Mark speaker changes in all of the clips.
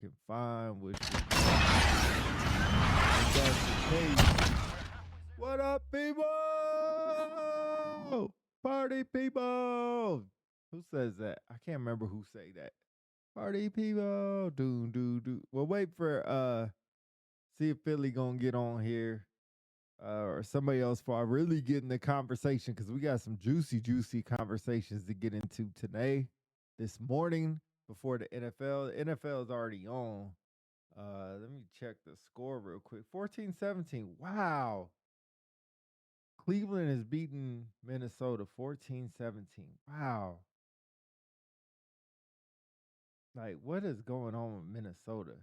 Speaker 1: can find, which is if that's the case. What up, people? Party people. Who says that? I can't remember who say that. Party people. Do. Well, wait for see if Philly gonna get on here. Or somebody else for I really get in the conversation because we got some juicy conversations to get into today, this morning before the NFL. The NFL is already on. Let me check the score real quick. 14-17. Wow. Cleveland is beating Minnesota 14-17. Wow. Like, what is going on with Minnesota?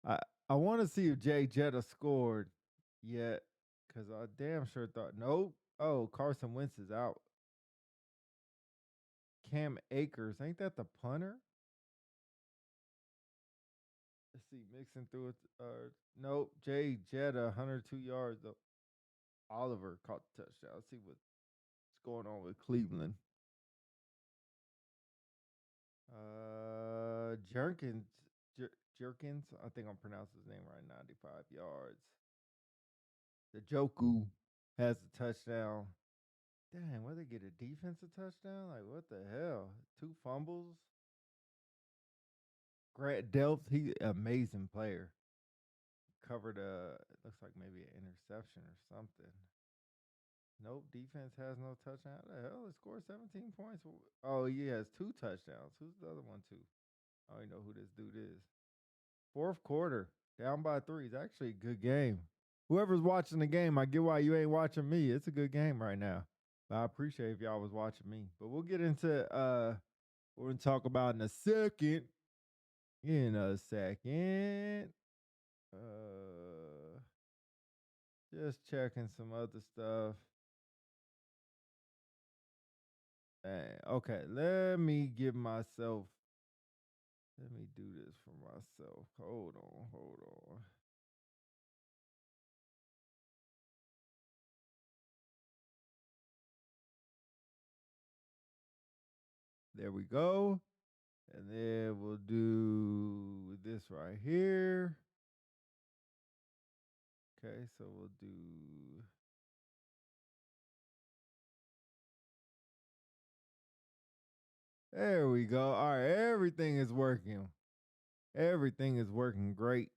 Speaker 1: I want to see if Jay Jetta scored yet, because I damn sure thought, nope. Oh, Carson Wentz is out. Cam Akers, ain't that the punter? Let's see, mixing through it. Nope, Jay Jetta, 102 yards. Oliver caught the touchdown. Let's see what's going on with Cleveland. Jerkins, I think I'm pronouncing his name right, 95 yards. The Joku has a touchdown. Dang, where they get a defensive touchdown? Like, what the hell? 2 fumbles. Grant Delph, he amazing player. Covered it looks like maybe an interception or something. Nope, defense has no touchdown. How the hell? They scored 17 points. Oh, he has 2 touchdowns. Who's the other one too? I don't even know who this dude is. Fourth quarter, down by 3. It's actually a good game. Whoever's watching the game, I get why you ain't watching me. It's a good game right now. But I appreciate if y'all was watching me. But we'll get into what we're gonna talk about in a second. In a second. Just checking some other stuff. Okay, let me do this for myself. Hold on. There we go. And then we'll do this right here. Okay, so we'll do. There we go. All right, everything is working. Everything is working great.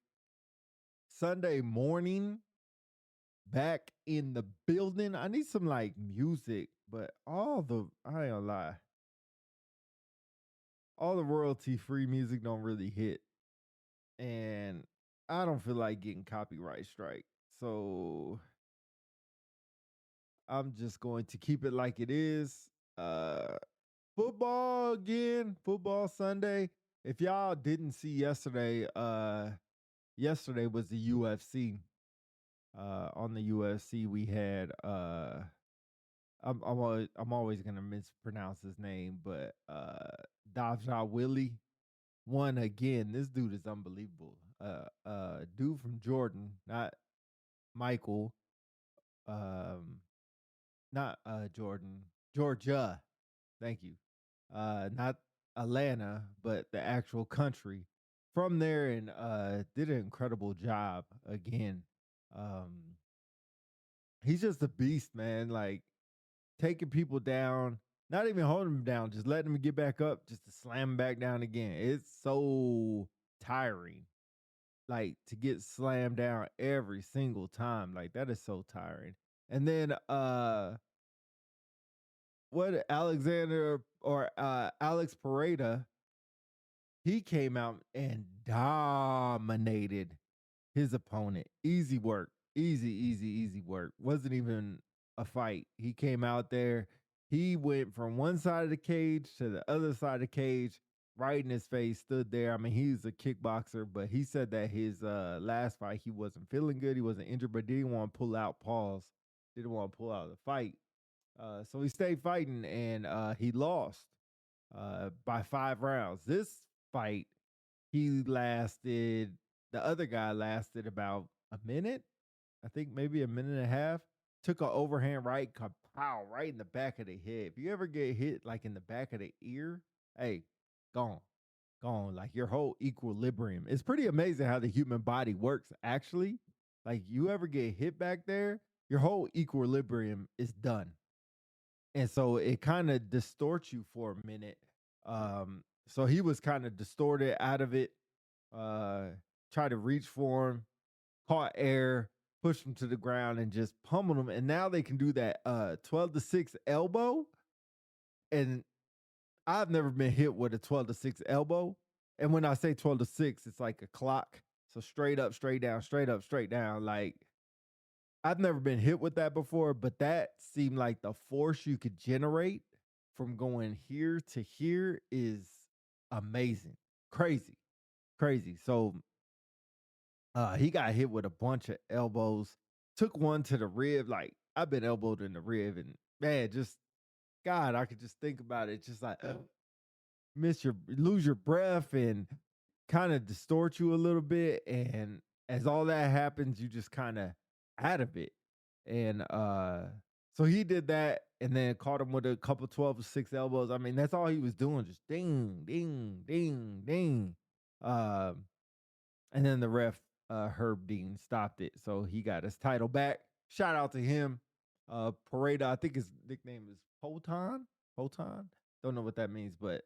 Speaker 1: Sunday morning, back in the building. I need some like music, but I ain't gonna lie. All the royalty free music don't really hit. And I don't feel like getting copyright strike. So I'm just going to keep it like it is. Football again, football Sunday. If y'all didn't see yesterday, yesterday was the UFC. On the UFC, we had I'm always gonna mispronounce his name, but Davja Willie won again. This dude is unbelievable. Dude from Jordan, not Michael. Not Jordan, Georgia. Thank you. Not Atlanta, but the actual country from there, and did an incredible job again. He's just a beast, man. Like taking people down, not even holding them down, just letting them get back up, just to slam them back down again. It's so tiring. Like to get slammed down every single time. Like that is so tiring. And then what Alexander or Alex Pereira, he came out and dominated his opponent. Easy work. Easy work. Wasn't even a fight. He came out there. He went from one side of the cage to the other side of the cage, right in his face, stood there. I mean, he's a kickboxer, but he said that his last fight, he wasn't feeling good. He wasn't injured, but didn't want to pull out. Pause. Didn't want to pull out of the fight. So he stayed fighting, and he lost by 5 rounds. This fight, the other guy lasted about a minute, I think maybe a minute and a half. Took an overhand right, pow, right in the back of the head. If you ever get hit like in the back of the ear, hey, gone. gone. Like your whole equilibrium. It's pretty amazing how the human body works, actually. Like you ever get hit back there, your whole equilibrium is done. And so it kind of distorts you for a minute. So he was kind of distorted out of it. Uh, tried to reach for him, caught air, pushed him to the ground, and just pummeled him. And now they can do that 12-6 elbow. And I've never been hit with a 12-6 elbow. And when I say 12-6, it's like a clock. So straight up, straight down, straight up, straight down. Like I've never been hit with that before, but that seemed like the force you could generate from going here to here is amazing. Crazy. Crazy. So he got hit with a bunch of elbows, took one to the rib. Like I've been elbowed in the rib, and man, just God, I could just think about it. Just like lose your breath and kind of distort you a little bit. And as all that happens, you just kind of out of it. And so he did that and then caught him with a couple 12-6 elbows. I mean, that's all he was doing, just ding, ding, ding, ding. And then the ref, Herb Dean, stopped it. So he got his title back. Shout out to him. Pareda, I think his nickname is Poton. Poton? Don't know what that means, but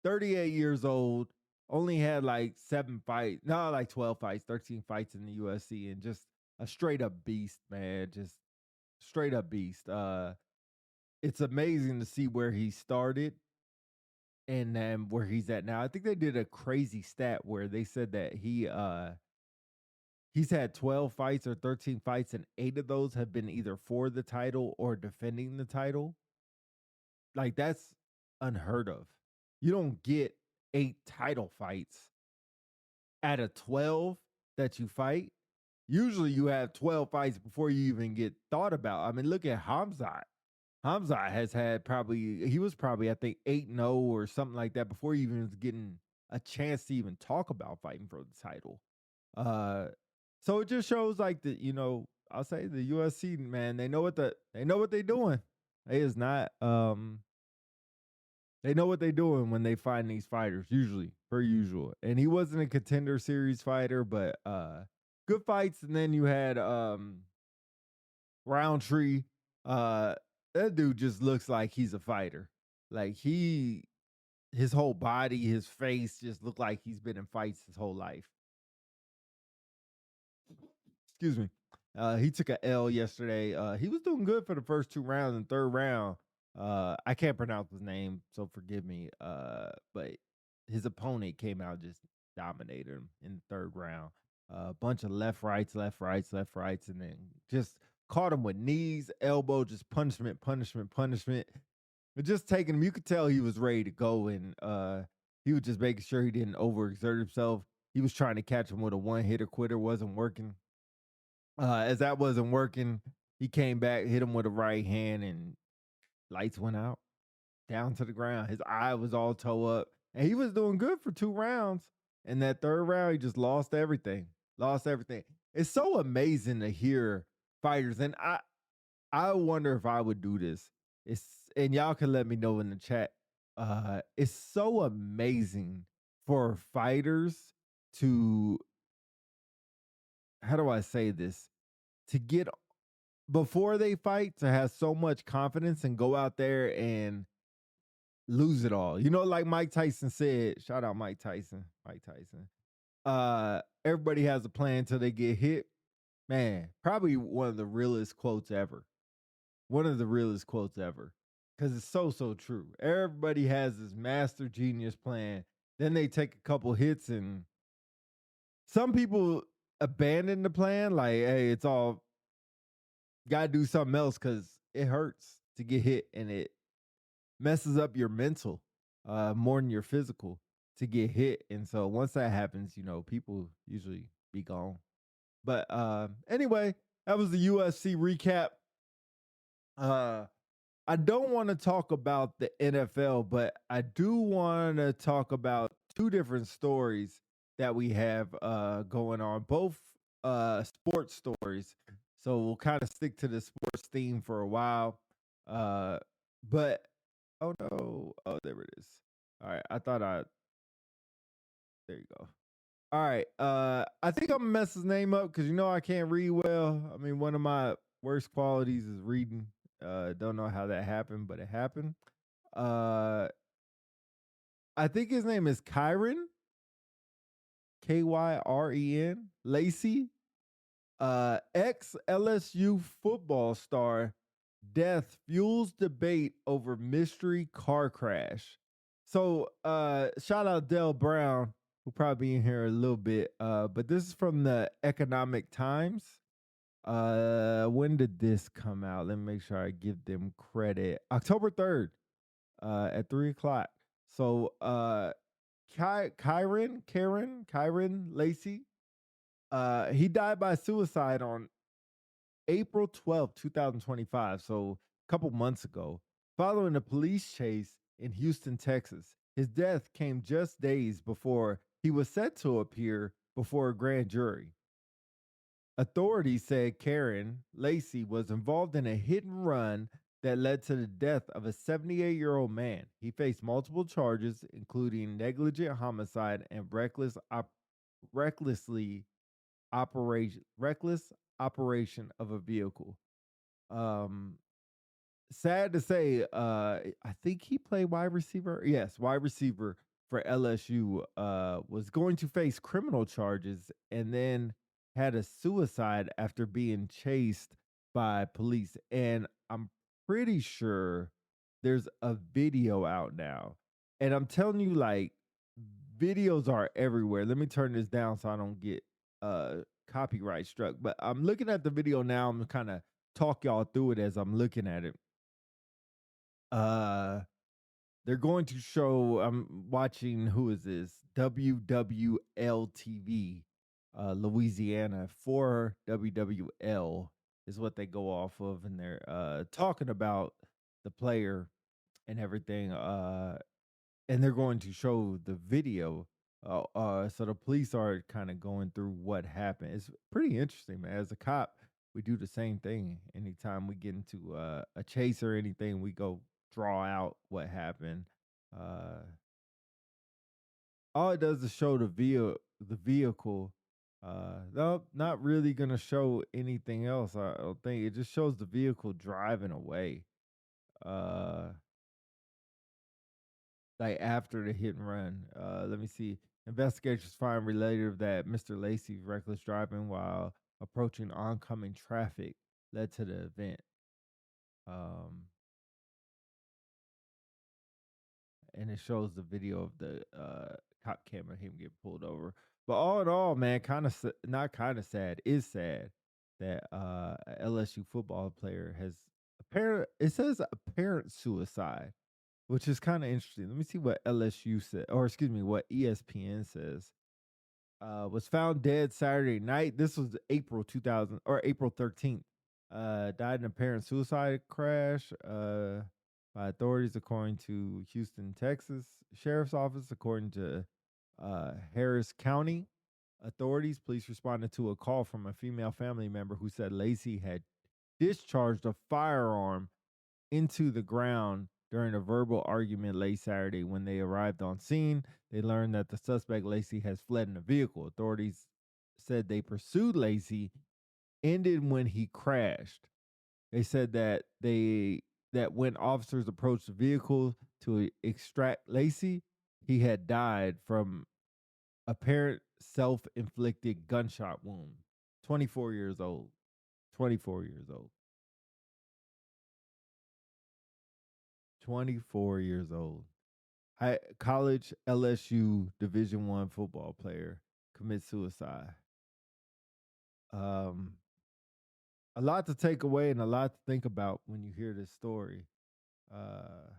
Speaker 1: 38 years old, only had like 7 fights, no, like 12 fights, 13 fights in the UFC, and just a straight up beast, man. Just straight up beast. It's amazing to see where he started and then where he's at now. I think they did a crazy stat where they said that he's had 12 fights or 13 fights, and 8 of those have been either for the title or defending the title. Like, that's unheard of. You don't get 8 title fights out of 12 that you fight. Usually you have 12 fights before you even get thought about. I mean, look at Hamzat. Hamzat has had he was probably, I think, 8-0 or something like that before he even was getting a chance to even talk about fighting for the title. So it just shows like I'll say the UFC, man, they know what they're doing. They is not they know what they're doing when they find these fighters, usually, per usual. And he wasn't a Contender Series fighter, but good fights. And then you had Roundtree. That dude just looks like he's a fighter. Like his whole body, his face just looked like he's been in fights his whole life. Excuse me. He took a L yesterday. He was doing good for the first 2 rounds. And third round, I can't pronounce his name, so forgive me. But his opponent came out, just dominated him in the third round. A bunch of left rights, and then just caught him with knees, elbow, just punishment. But just taking him, you could tell he was ready to go, and he was just making sure he didn't overexert himself. He was trying to catch him with a one-hitter quitter, wasn't working. As that wasn't working, he came back, hit him with a right hand, and lights went out, down to the ground. His eye was all toe up, and he was doing good for 2 rounds. And that third round, he just lost everything. It's so amazing to hear fighters, and I wonder if I would do this. And y'all can let me know in the chat. It's so amazing for fighters to, how do I say this? To get before they fight, to have so much confidence and go out there and lose it all. Like Mike Tyson said, shout out Mike Tyson. Everybody has a plan till they get hit. Man, probably one of the realest quotes ever. Because it's so true. Everybody has this master genius plan. Then they take a couple hits, and some people abandon the plan. Like, hey, it's all, gotta do something else because it hurts to get hit, and it messes up your mental more than your physical to get hit. And so once that happens, people usually be gone. But anyway, that was the UFC recap. I don't want to talk about the NFL, but I do want to talk about 2 different stories that we have going on, both sports stories. So we'll kind of stick to the sports theme for a while. But oh no, oh, there it is. All right, I thought There you go. All right. I think I'm gonna mess his name up because I can't read well. I mean, one of my worst qualities is reading. Don't know how that happened, but it happened. Uh, I think his name is Kyren, Kyren Lacey. Ex LSU football star death fuels debate over mystery car crash. So shout out Dell Brown, who'll probably be in here a little bit. But this is from the Economic Times. When did this come out? Let me make sure I give them credit. October 3rd, at 3 o'clock. So Kyren Lacey, he died by suicide on April 12th, 2025, so a couple months ago, following a police chase in Houston, Texas. His death came just days before he was set to appear before a grand jury. Authorities said Karen Lacey was involved in a hit and run that led to the death of a 78-year-old man. He faced multiple charges, including negligent homicide and recklessly reckless operation of a vehicle. Um, Sad to say, I think he played wide receiver. Yes, wide receiver for LSU. Was going to face criminal charges and then had a suicide after being chased by police. And I'm pretty sure there's a video out now. And I'm telling you, like, videos are everywhere. Let me turn this down so I don't get copyright struck. But I'm looking at the video now. I'm kind of talk y'all through it as I'm looking at it. Uh, they're going to show. I'm watching. Who is this? WWL TV, Louisiana. For WWL is what they go off of, and they're talking about the player and everything. And they're going to show the video. So the police are kind of going through what happened. It's pretty interesting, man. As a cop, we do the same thing. Anytime we get into a chase or anything, we go draw out what happened. Uh, all it does is show the vehicle. No, not really gonna show anything else. I don't think it just shows the vehicle driving away. Uh, like after the hit and run. Let me see. Investigators find related that Mr. Lacey's reckless driving while approaching oncoming traffic led to the event. Um, and it shows the video of the cop camera him get pulled over. But all in all, man, kind of not kind of sad. Is sad that a LSU football player has apparent. It says apparent suicide, which is kind of interesting. Let me see what LSU said, or excuse me, what ESPN says. Was found dead Saturday night. This was April 2000 or April 13th. Died in a apparent suicide crash by authorities, according to Houston, Texas Sheriff's Office. According to Harris County authorities, police responded to a call from a female family member who said Lacey had discharged a firearm into the ground during a verbal argument late Saturday. When they arrived on scene, they learned that the suspect, Lacey, has fled in a vehicle. Authorities said they pursued Lacey, ended when he crashed. They said that when officers approached the vehicle to extract Lacey, he had died from apparent self-inflicted gunshot wound. 24 years old. 24 years old. 24 years old. College LSU Division I football player commits suicide. Um, a lot to take away and a lot to think about when you hear this story. Uh,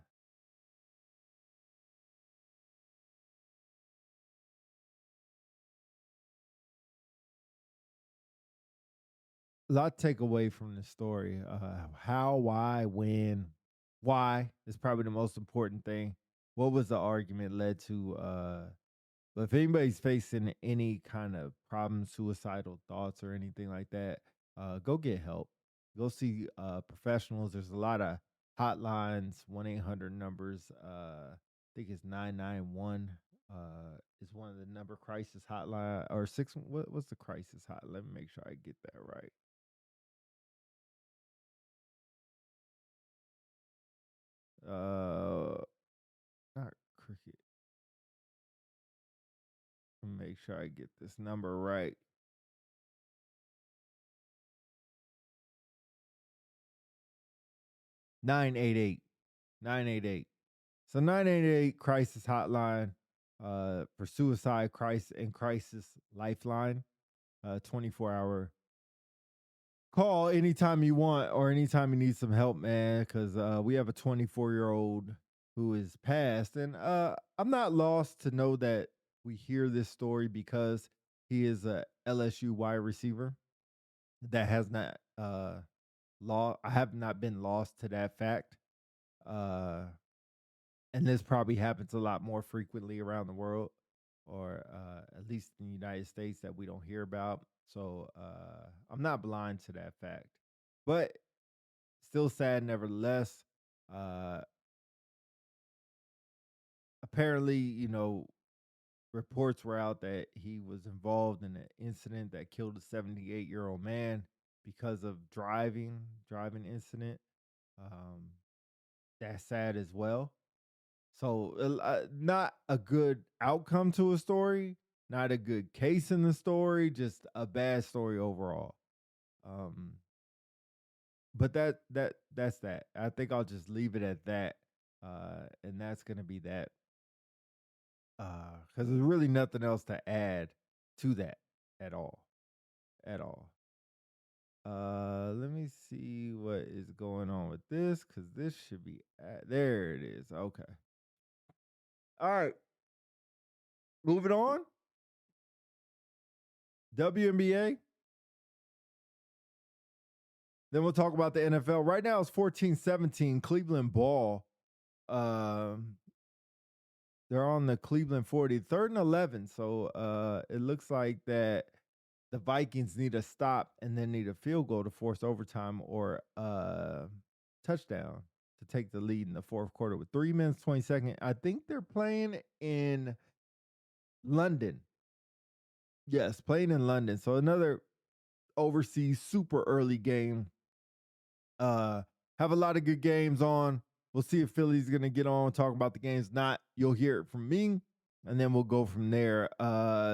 Speaker 1: a lot to take away from this story. How, why, when, why is probably the most important thing. What was the argument led to? But if anybody's facing any kind of problem, suicidal thoughts or anything like that, go get help. Go see professionals. There's a lot of hotlines, 1-800 numbers. I think it's 991. is one of the number crisis hotline or six. What's the crisis hotline? Let me make sure I get that right. Not cricket. Make sure I get this number right. 988. 988. So 988 crisis hotline for suicide crisis and crisis lifeline. 24-hour call anytime you want or anytime you need some help, man, because we have a 24-year-old who is passed. And I'm not lost to know that we hear this story because he is a LSU wide receiver that has not I have not been lost to that fact. And this probably happens a lot more frequently around the world, or at least in the United States, that we don't hear about. So I'm not blind to that fact, but still sad nevertheless. Uh, Apparently, reports were out that he was involved in an incident that killed a 78-year-old man because of driving incident. Um, that's sad as well. So, not a good outcome to a story, not a good case in the story, just a bad story overall. Um, but that's that. I think I'll just leave it at that, and that's gonna be that. Because there's really nothing else to add to that at all, at all. Let me see what is going on with this because this should be there. It is okay. All right, moving on. WNBA. Then we'll talk about the NFL. Right now it's 14-17 Cleveland ball. They're on the Cleveland 40, 3rd and 11. So it looks like that the Vikings need a stop and then need a field goal to force overtime or touchdown to take the lead in the fourth quarter with 3 minutes, 20 seconds. I think they're playing in London. Yes, playing in London. So another overseas super early game. Have a lot of good games on. We'll see if Philly's gonna get on, talk about the games. Not, you'll hear it from me, and then we'll go from there.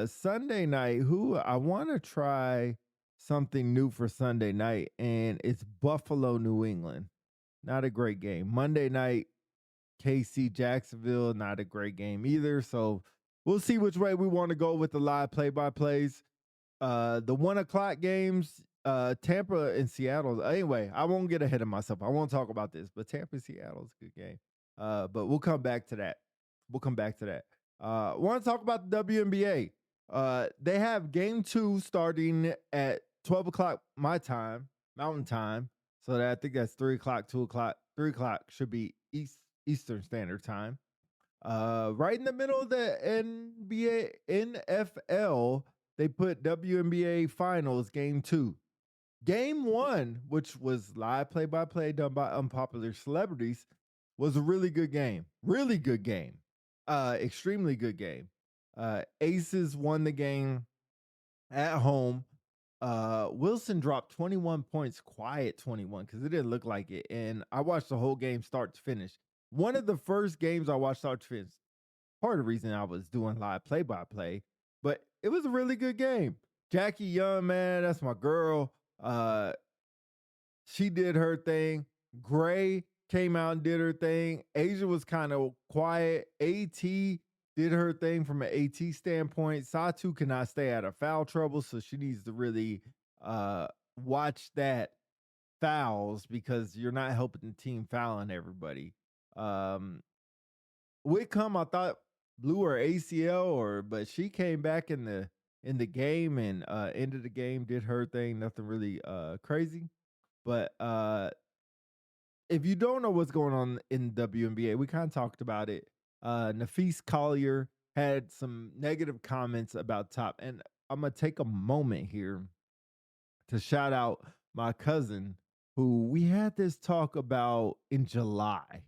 Speaker 1: Sunday night, who I want to try something new for Sunday night, and it's Buffalo, New England. Not a great game. Monday night, KC Jacksonville, not a great game either. So we'll see which way we want to go with the live play-by-plays. The 1 o'clock games, Tampa and Seattle. Anyway, I won't get ahead of myself. I won't talk about this, but Tampa and Seattle is a good game. But we'll come back to that. Want to talk about the WNBA. They have game 2 starting at 12 o'clock my time, Mountain Time. So that I think that's 3 o'clock, 2 o'clock, 3 o'clock should be Eastern Standard Time. Right in the middle of the NFL, they put WNBA Finals Game 2. Game 1, which was live play-by-play done by unpopular celebrities, was a really good game. Really good game. Extremely good game. Aces won the game at home. Wilson dropped 21 points, quiet 21, because it didn't look like it. And I watched the whole game start to finish. One of the first games I watched start to finish. Part of the reason I was doing live play-by-play, but it was a really good game. Jackie Young, man, that's my girl. She did her thing. Gray came out and did her thing. Asia was kind of quiet. AT did her thing from an AT standpoint. Satu cannot stay out of foul trouble, so she needs to really watch that fouls because you're not helping the team fouling everybody. Whitcomb, I thought blew her ACL, but she came back in the game and ended the game, did her thing. Nothing really crazy. But if you don't know what's going on in WNBA, we kind of talked about it. Nafisa Collier had some negative comments about Top, and I'm gonna take a moment here to shout out my cousin, who we had this talk about in July,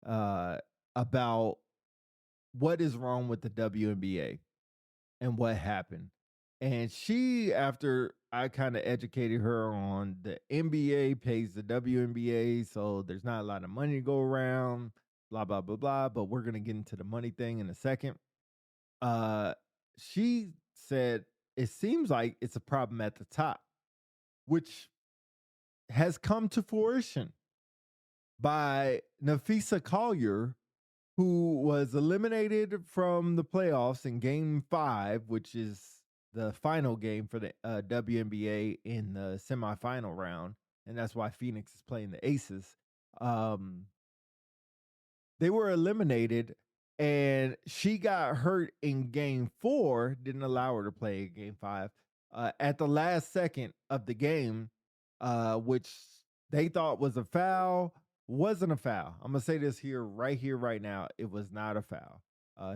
Speaker 1: about what is wrong with the WNBA and what happened. And she, after I kind of educated her on the NBA pays the WNBA, so there's not a lot of money to go around, blah, blah, blah, blah. But we're going to get into the money thing in a second. She said, it seems like it's a problem at the top, which has come to fruition by Nafisa Collier, who was eliminated from the playoffs in game 5, which is the final game for the WNBA in the semifinal round. And that's why Phoenix is playing the Aces. They were eliminated, and she got hurt in game 4, didn't allow her to play in game 5 at the last second of the game, which they thought was a foul. Wasn't a foul. I'm gonna say this right here, right now. It was not a foul.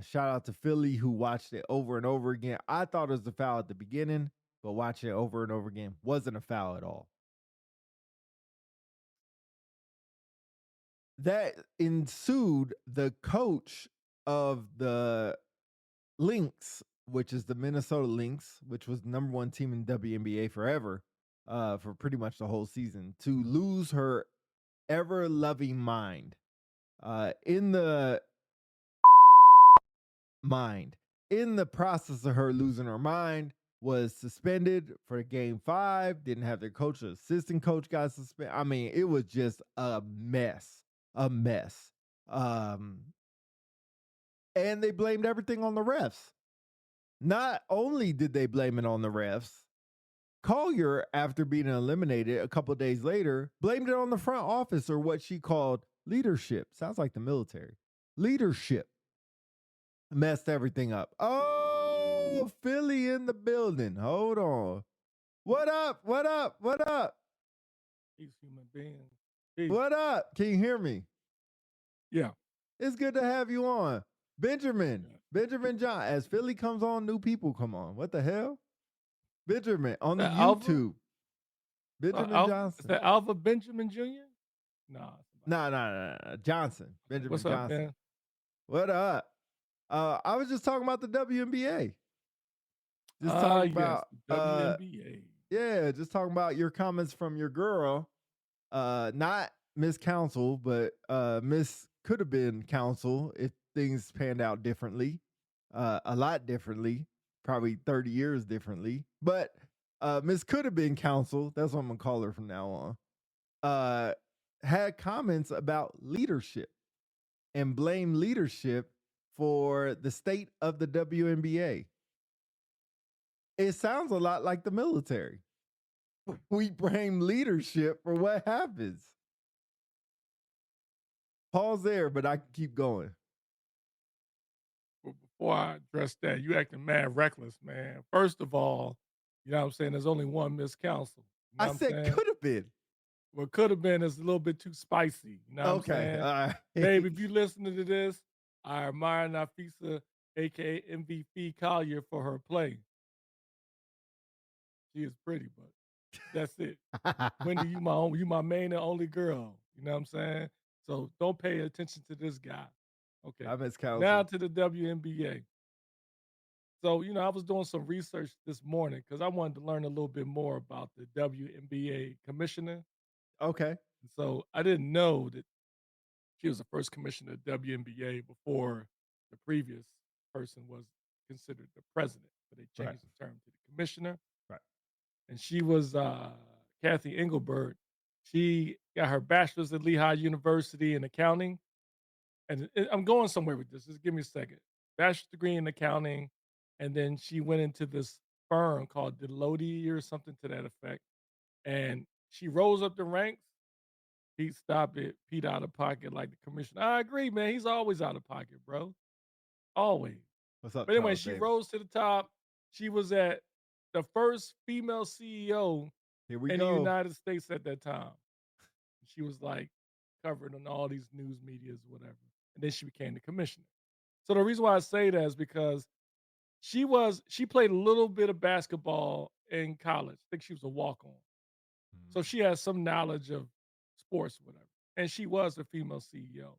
Speaker 1: Shout out to Philly who watched it over and over again. I thought it was a foul at the beginning, but watching it over and over again wasn't a foul at all. That ensued the coach of the Lynx, which is the Minnesota Lynx, which was the number 1 team in WNBA forever, for pretty much the whole season, to lose her ever loving mind. In the process of her losing her mind, was suspended for game 5. Didn't have their coach or assistant coach got suspended. I mean, it was just a mess. And they blamed everything on the refs. Not only did they blame it on the refs, Collier, after being eliminated a couple of days later, blamed it on the front office, or what she called leadership. Sounds like the military. Leadership messed everything up. Oh, Philly in the building. Hold on. What up? What up? What up?
Speaker 2: Peace, human beings. Peace.
Speaker 1: What up? Can you hear me?
Speaker 2: Yeah.
Speaker 1: It's good to have you on. Benjamin John. As Philly comes on, new people come on. What the hell? Benjamin on the YouTube. Benjamin Johnson.
Speaker 2: Is that Alva Benjamin Jr.?
Speaker 1: Nah. Johnson. Benjamin
Speaker 2: What's
Speaker 1: Johnson.
Speaker 2: up, man?
Speaker 1: What up? I was just talking about the WNBA. Just talking about
Speaker 2: WNBA.
Speaker 1: Yeah, just talking about your comments from your girl. Not Miss Council, but Miss could have been Council if things panned out differently. A lot differently, probably 30 years differently. But Miss could have been Council, that's what I'm gonna call her from now on. Had comments about leadership and blame leadership for the state of the WNBA. It sounds a lot like the military. We blame leadership for what happens. Pause there, but I can keep going.
Speaker 2: Well, before I address that, you acting mad reckless, man. First of all, you know what I'm saying? There's only one Miss Council. You know
Speaker 1: I said could have been.
Speaker 2: What could have been is a little bit too spicy. You know what I'm saying?
Speaker 1: All right.
Speaker 2: Babe, if you listening to this, I admire Nafisa, aka MVP Collier, for her play. She is pretty, but that's it. Wendy, you my main and only girl. You know what I'm saying? So don't pay attention to this guy. Okay.
Speaker 1: I Miss Council.
Speaker 2: Now to the WNBA. So, you know, I was doing some research this morning because I wanted to learn a little bit more about the WNBA commissioner.
Speaker 1: Okay.
Speaker 2: So I didn't know that she was the first commissioner of WNBA before the previous person was considered the president. So they changed the term to the commissioner.
Speaker 1: Right.
Speaker 2: And she was Kathy Engelbert. She got her bachelor's at Lehigh University in accounting. And I'm going somewhere with this. Just give me a second. Bachelor's degree in accounting. And then she went into this firm called Deloitte or something to that effect. And she rose up the ranks. Pete, stop it. Pete out of pocket like the commissioner. I agree, man. He's always out of pocket, bro. Always.
Speaker 1: What's up?
Speaker 2: But anyway,
Speaker 1: Charles
Speaker 2: she
Speaker 1: Davis?
Speaker 2: rose to the top. She was at the first female CEO in the United States at that time. She was like covered on all these news medias, whatever. And then she became the commissioner. So the reason why I say that is because she played a little bit of basketball in college. I think she was a walk-on. So she has some knowledge of sports, whatever. And she was a female CEO.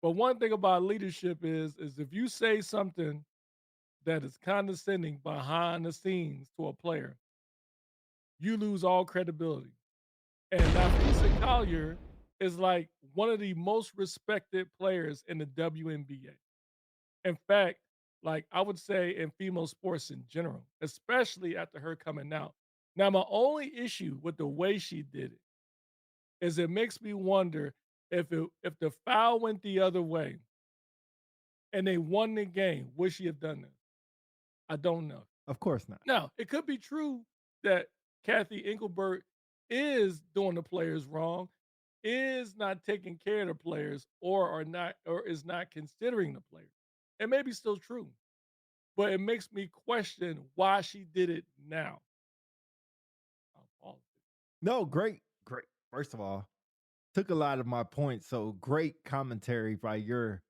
Speaker 2: But one thing about leadership is if you say something that is condescending behind the scenes to a player, you lose all credibility. And Nafisa Collier is like one of the most respected players in the WNBA. In fact, like I would say in female sports in general, especially after her coming out. Now, my only issue with the way she did it is it makes me wonder if the foul went the other way and they won the game, would she have done this? I don't know.
Speaker 1: Of course not.
Speaker 2: Now, it could be true that Kathy Engelbert is doing the players wrong, is not taking care of the players, or is not considering the players. It may be still true, but it makes me question why she did it now. I'll pause it.
Speaker 1: No, great, great. First of all, took a lot of my points. So great commentary by your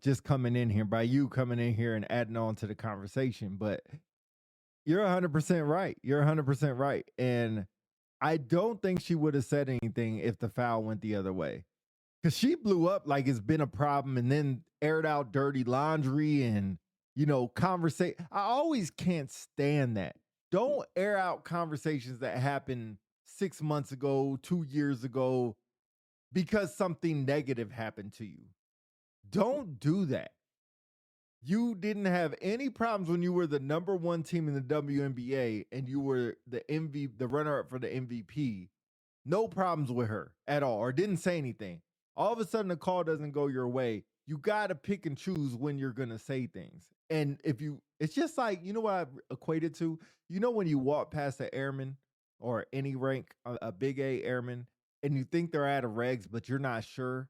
Speaker 1: just coming in here, by you coming in here and adding on to the conversation. But you're 100% right. You're 100% right. And I don't think she would have said anything if the foul went the other way. Because she blew up like it's been a problem and then aired out dirty laundry and, conversation. I always can't stand that. Don't air out conversations that happened 6 months ago, 2 years ago, because something negative happened to you. Don't do that. You didn't have any problems when you were the number one team in the WNBA and you were the runner up for the MVP. No problems with her at all, or didn't say anything. All of a sudden, the call doesn't go your way. You got to pick and choose when you're going to say things. And it's just like, you know what I equate it to? When you walk past an airman or any rank, a big A airman, and you think they're out of regs, but you're not sure.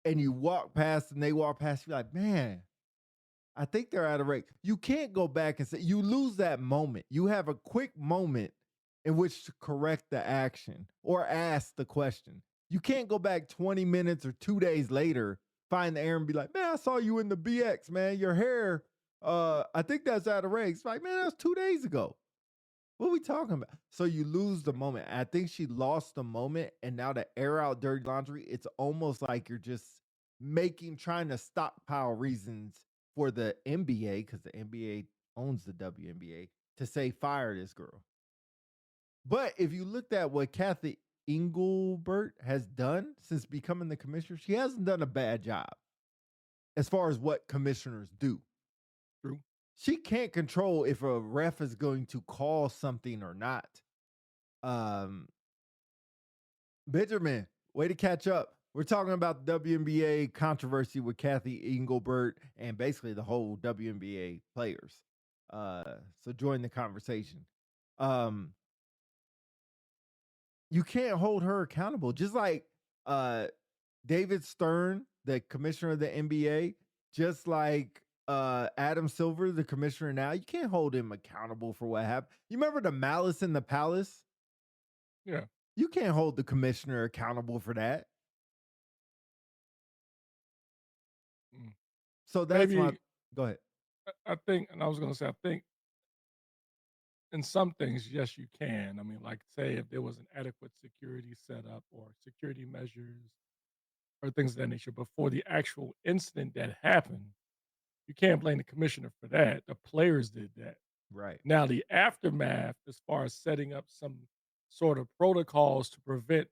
Speaker 1: And you walk past and they walk past, you're like, man, I think they're out of rank. You can't go back and say, you lose that moment. You have a quick moment in which to correct the action or ask the question. You can't go back 20 minutes or 2 days later, find the air and be like, man, I saw you in the BX, man. Your hair, I think that's out of rank. It's like, man, that was 2 days ago. What are we talking about? So you lose the moment. I think she lost the moment, and now to air out dirty laundry, it's almost like you're just trying to stockpile reasons for the NBA, because the NBA owns the WNBA, to say fire this girl. But if you looked at what Kathy Engelbert has done since becoming the commissioner, she hasn't done a bad job as far as what commissioners do.
Speaker 2: True.
Speaker 1: She can't control if a ref is going to call something or not. Benjamin, way to catch up. We're talking about the WNBA controversy with Kathy Engelbert and basically the whole WNBA players. So join the conversation. You can't hold her accountable. Just like David Stern, the commissioner of the NBA, just like Adam Silver, the commissioner now, you can't hold him accountable for what happened. You remember the Malice in the Palace?
Speaker 2: Yeah.
Speaker 1: You can't hold the commissioner accountable for that. So that's go ahead.
Speaker 2: I think, and I was going to say, I think in some things, yes, you can. I mean, like, say if there was an adequate security setup or security measures or things of that nature before the actual incident that happened, you can't blame the commissioner for that. The players did that.
Speaker 1: Right.
Speaker 2: Now, the aftermath, as far as setting up some sort of protocols to prevent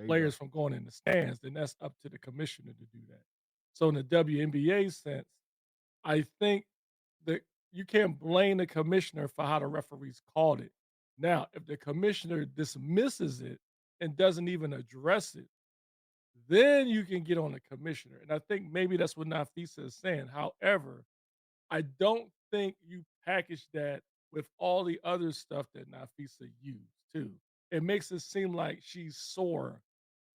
Speaker 2: players from going in the stands, then that's up to the commissioner to do that. So, in the WNBA sense, I think that you can't blame the commissioner for how the referees called it. Now, if the commissioner dismisses it and doesn't even address it, then you can get on the commissioner. And I think maybe that's what Nafisa is saying. However, I don't think you package that with all the other stuff that Nafisa used too. It makes it seem like she's sore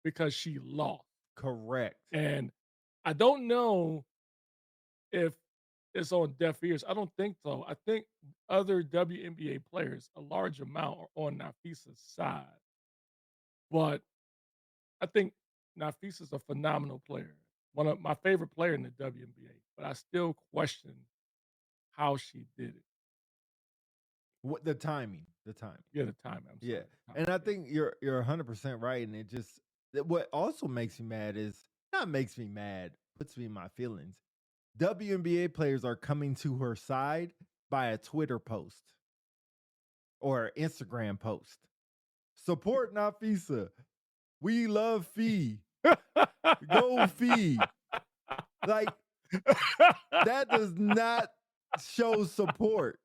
Speaker 2: because she lost.
Speaker 1: Correct.
Speaker 2: And I don't know if it's on deaf ears. I don't think so. I think other WNBA players, a large amount, are on Nafisa's side. But I think Nafisa's a phenomenal player. One of my favorite player in the WNBA. But I still question how she did it.
Speaker 1: What the timing? The timing.
Speaker 2: Yeah, the timing. I'm sorry.
Speaker 1: Yeah. And I think you're 100% right. And it just what also makes me mad is That makes me mad, puts me in my feelings. WNBA players are coming to her side by a Twitter post or Instagram post. Support Nafisa. We love Fee. Go Fee. Like, that does not show support.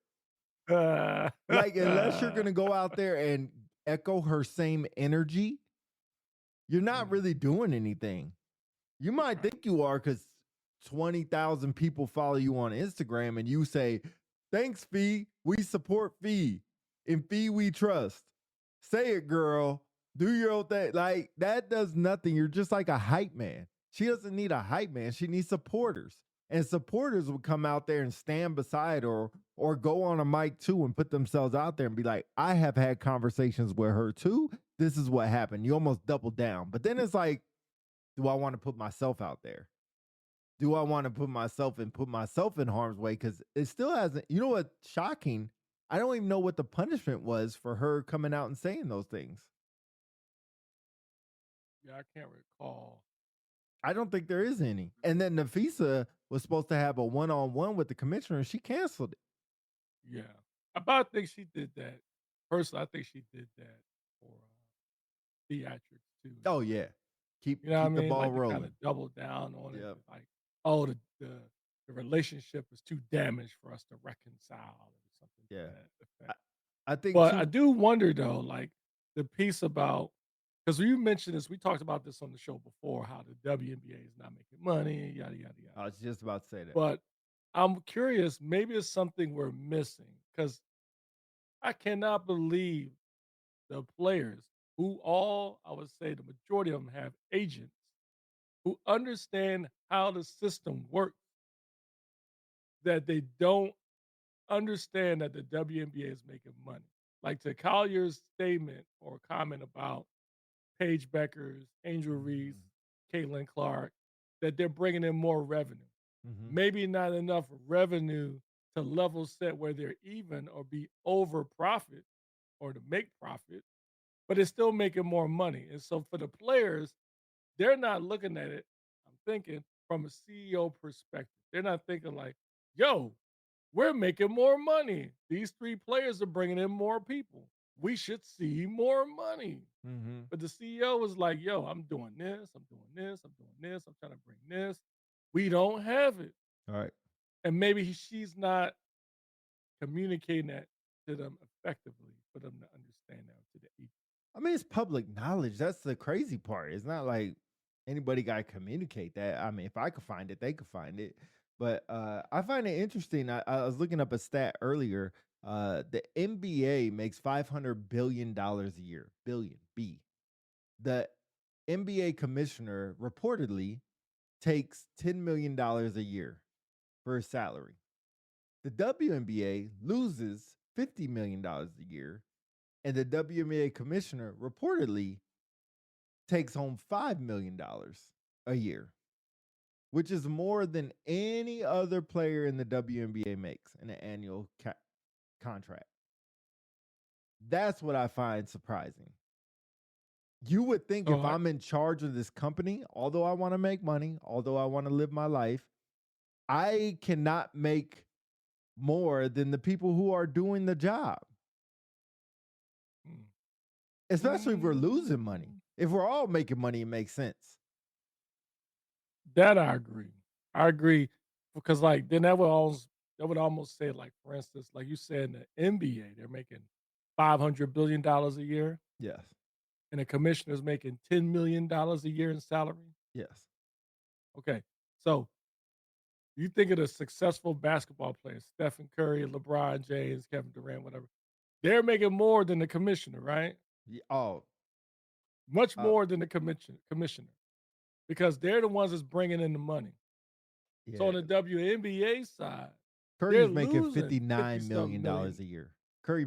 Speaker 1: Like, unless you're going to go out there and echo her same energy, you're not really doing anything. You might think you are because 20,000 people follow you on Instagram and you say, thanks, Fee. We support Fee. In Fee, we trust. Say it, girl. Do your own thing. Like, that does nothing. You're just like a hype man. She doesn't need a hype man. She needs supporters. And supporters would come out there and stand beside or go on a mic too and put themselves out there and be like, I have had conversations with her too. This is what happened. You almost double down. But then it's like, do I want to put myself out there? Do I want to put myself in harm's way? Because it still hasn't, you know what's shocking? I don't even know what the punishment was for her coming out and saying those things.
Speaker 2: Yeah, I can't recall.
Speaker 1: I don't think there is any. And then Nafisa was supposed to have a one-on-one with the commissioner and she canceled it.
Speaker 2: Yeah. But I think she did that. Personally, I think she did that for theatrics too.
Speaker 1: Oh, yeah. Keep
Speaker 2: You know what I
Speaker 1: the
Speaker 2: mean?
Speaker 1: ball
Speaker 2: Like to
Speaker 1: rolling.
Speaker 2: kind of double down on it.
Speaker 1: Yep.
Speaker 2: Like, oh, the relationship is too damaged for us to reconcile or something to
Speaker 1: Yeah.
Speaker 2: that effect.
Speaker 1: I think
Speaker 2: But
Speaker 1: too.
Speaker 2: I do wonder though, like the piece about because you mentioned this, we talked about this on the show before, how the WNBA is not making money, yada yada yada.
Speaker 1: I was just about to say that.
Speaker 2: But I'm curious, maybe it's something we're missing because I cannot believe the players who all, I would say the majority of them have agents who understand how the system works, that they don't understand that the WNBA is making money. Like to Collier's statement or comment about Paige Beckers, Angel Reese, Caitlin Clark, that they're bringing in more revenue. Maybe not enough revenue to level set where they're even or be over profit or to make profit, but it's still making more money. And so for the players, they're not looking at it, I'm thinking, from a CEO perspective. They're not thinking like, yo, we're making more money. These three players are bringing in more people. We should see more money. But the CEO was like, yo, I'm doing this, I'm doing this, I'm doing this, I'm trying to bring this. We don't have it.
Speaker 1: All right.
Speaker 2: And maybe she's not communicating that to them effectively for them to understand that to the agent.
Speaker 1: I mean, it's public knowledge. That's the crazy part. It's not like anybody got to communicate that. I mean, if I could find it, they could find it. But I find it interesting. I was looking up a stat earlier. The NBA makes $500 billion a year. Billion, B. The NBA commissioner reportedly takes $10 million a year for his salary. The WNBA loses $50 million a year, and the WNBA commissioner reportedly takes home $5 million a year, which is more than any other player in the WNBA makes in an annual contract. That's what I find surprising. You would think if I'm in charge of this company, although I want to make money, although I want to live my life, I cannot make more than the people who are doing the job. Especially if we're losing money. If we're all making money, it makes sense.
Speaker 2: That I agree. I agree because like then that would almost say like for instance, like you said in the NBA, they're making $500 billion a year.
Speaker 1: Yes.
Speaker 2: And the commissioner's making $10 million a year in salary.
Speaker 1: Yes.
Speaker 2: Okay. So you think of the successful basketball players, Stephen Curry, LeBron James, Kevin Durant, whatever. They're making more than the commissioner, right? Much more than the commissioner. Because they're the ones that's bringing in the money. Yeah. So on the WNBA side,
Speaker 1: Curry's making $59 million a year. Curry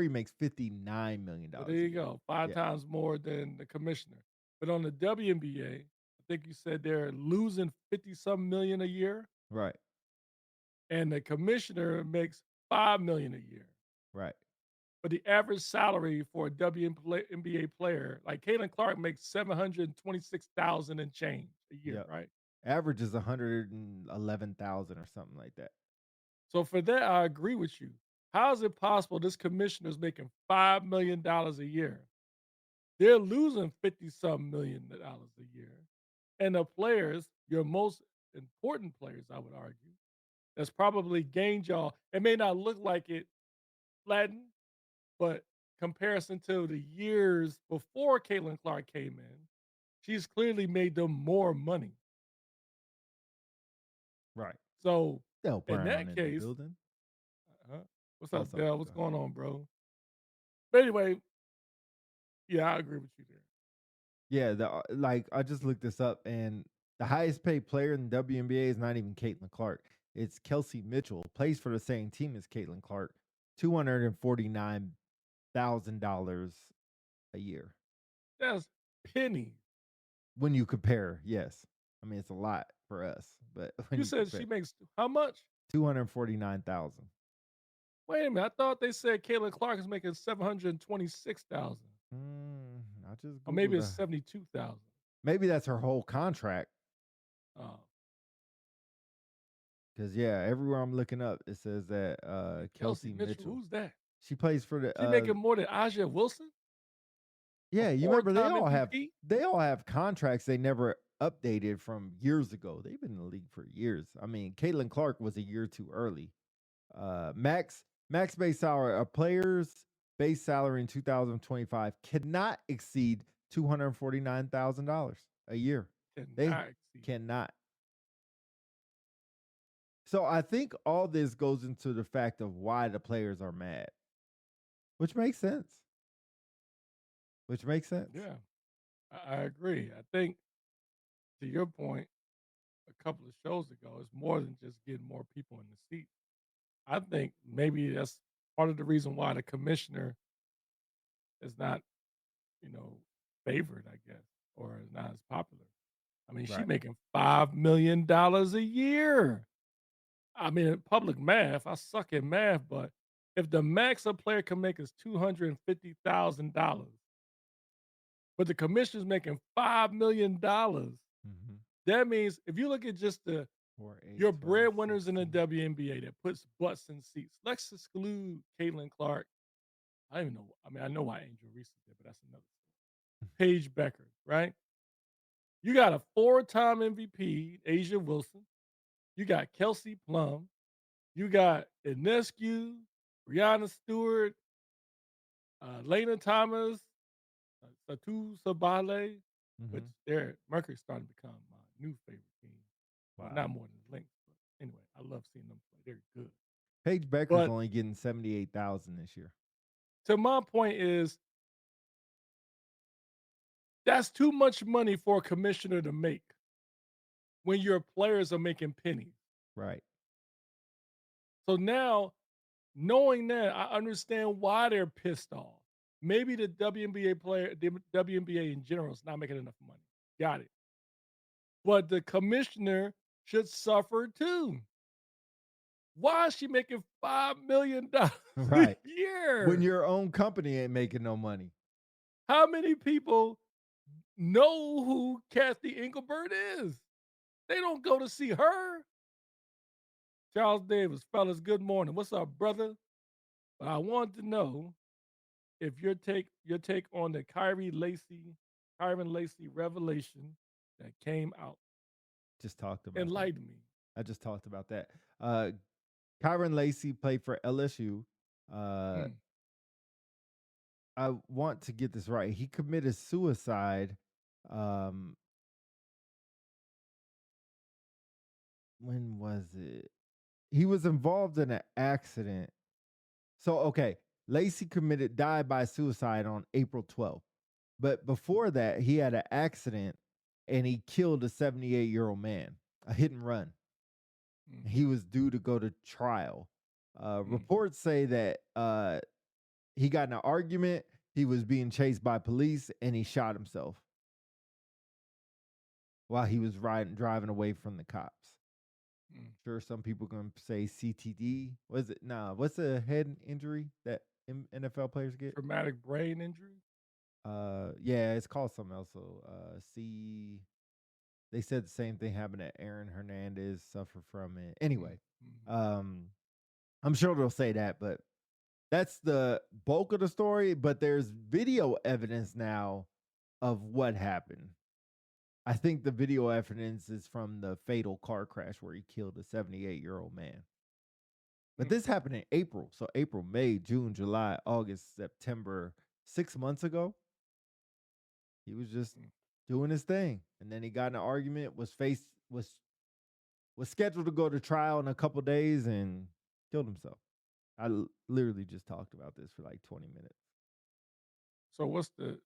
Speaker 1: makes $59 million.
Speaker 2: Well, there you go. Five times more than the commissioner. But on the WNBA, I think you said they're losing 50-some million a year.
Speaker 1: Right.
Speaker 2: And the commissioner makes $5 million a year.
Speaker 1: Right.
Speaker 2: but the average salary for a WNBA player, like Caitlin Clark, makes 726,000 and change a year,
Speaker 1: Yep.
Speaker 2: right?
Speaker 1: Average is 111,000 or something like that.
Speaker 2: So for that, I agree with you. How is it possible this commissioner is making $5 million a year? They're losing 50 some $1 million a year. And the players, your most important players, I would argue, that's probably gained y'all. It may not look like it, Latin, but comparison to the years before Caitlin Clark came in, she's clearly made them more money.
Speaker 1: Right.
Speaker 2: So
Speaker 1: Del
Speaker 2: in
Speaker 1: Brown
Speaker 2: that
Speaker 1: in the
Speaker 2: case,
Speaker 1: building.
Speaker 2: what's
Speaker 1: Oh,
Speaker 2: up,
Speaker 1: sorry.
Speaker 2: Dell?
Speaker 1: Go
Speaker 2: What's
Speaker 1: ahead.
Speaker 2: going on, bro? But anyway, yeah, I agree with you there.
Speaker 1: Yeah, like I just looked this up, and the highest paid player in the WNBA is not even Caitlin Clark. It's Kelsey Mitchell, plays for the same team as Caitlin Clark, $249,000 a year.
Speaker 2: That's penny.
Speaker 1: When you compare, yes, I mean it's a lot for us, but when
Speaker 2: You
Speaker 1: you
Speaker 2: said she
Speaker 1: compare,
Speaker 2: makes how much?
Speaker 1: 249,000.
Speaker 2: Wait a minute. I thought they said Caitlin Clark is making 726,000.
Speaker 1: I just
Speaker 2: Or maybe
Speaker 1: googled
Speaker 2: it's 72,000.
Speaker 1: maybe that's her whole contract.
Speaker 2: Oh,
Speaker 1: Because yeah, everywhere I'm looking up, it says that
Speaker 2: and Kelsey
Speaker 1: Kelsey
Speaker 2: Mitchell,
Speaker 1: Mitchell.
Speaker 2: who's that?
Speaker 1: She plays for the
Speaker 2: She making more than Aja Wilson, a
Speaker 1: yeah, you remember
Speaker 2: four-time MVP?
Speaker 1: they all have contracts they never updated from years ago. They've been in the league for years. I mean, Caitlin Clark was a year too early. Max base salary, a player's base salary in 2025 cannot exceed $249,000 a year. They
Speaker 2: Cannot exceed.
Speaker 1: cannot. So I think all this goes into the fact of why the players are mad, which makes sense. Which makes sense.
Speaker 2: Yeah, I agree. I think to your point, a couple of shows ago, it's more than just getting more people in the seat. I think maybe that's part of the reason why the commissioner is not, you know, favored, I guess, or is not as popular. I mean, she
Speaker 1: Right.
Speaker 2: making $5 million a year. I mean, in public math, I suck at math, but if the max a player can make is $250,000, but the commissioner's making $5 million,
Speaker 1: Mm-hmm.
Speaker 2: that means if you look at just the
Speaker 1: 4, 8,
Speaker 2: your
Speaker 1: 12,
Speaker 2: breadwinners in the
Speaker 1: 16.
Speaker 2: WNBA that puts butts in seats. Let's exclude Caitlin Clark. I don't even know. I mean, I know why Angel Reese is there, but that's another story. Paige Becker, right? You got a four-time MVP, Asia Wilson. You got Kelsey Plum. You got Inescu, Brianna Stewart, Lena Thomas, Satu Sabale, which
Speaker 1: Mm-hmm.
Speaker 2: they're Mercury's starting to become my new favorite team. Well,
Speaker 1: Wow.
Speaker 2: not more than the Lynx, but anyway, I love seeing them play. They're good.
Speaker 1: Paige Becker's
Speaker 2: But
Speaker 1: only getting 78,000 this year.
Speaker 2: to my point is that's too much money for a commissioner to make when your players are making pennies.
Speaker 1: Right.
Speaker 2: So now, knowing that, I understand why they're pissed off. Maybe the WNBA in general is not making enough money. Got it. But the commissioner should suffer too. Why is she making $5 million a
Speaker 1: Right. When
Speaker 2: year?
Speaker 1: your own company ain't making no money.
Speaker 2: How many people know who Kathy Engelbert is? They don't go to see her. Charles Davis, fellas, good morning. What's up, brother? I want to know if your take on the Kyron Lacey revelation that came out.
Speaker 1: Just talked about that.
Speaker 2: Enlighten me.
Speaker 1: I just talked about that. Kyron Lacey played for LSU. Uh,
Speaker 2: Mm,
Speaker 1: I want to get this right. He committed suicide. Um, when was it? He was involved in an accident. So okay, Lacey died by suicide on April 12th. But before that, he had an accident and he killed a 78-year-old man, a hit and run.
Speaker 2: mm,
Speaker 1: He was due to go to trial.
Speaker 2: mm.
Speaker 1: Reports say that he got in an argument, he was being chased by police, and he shot himself while he was driving away from the cops.
Speaker 2: Mm.
Speaker 1: Sure, some people gonna say CTD. Was it? Nah, what's a head injury that NFL players get?
Speaker 2: Traumatic brain injury?
Speaker 1: Yeah, it's called something else. So, they said the same thing happened to Aaron Hernandez, suffered from it. Anyway,
Speaker 2: Mm-hmm.
Speaker 1: I'm sure they'll say that, but that's the bulk of the story. But there's video evidence now of what happened. I think the video evidence is from the fatal car crash where he killed a 78-year-old man. But this happened in April. So April, May, June, July, August, September, 6 months ago. He was just doing his thing. And then he got in an argument, was scheduled to go to trial in a couple days and killed himself. I literally just talked about this for like 20 minutes.
Speaker 2: So what's the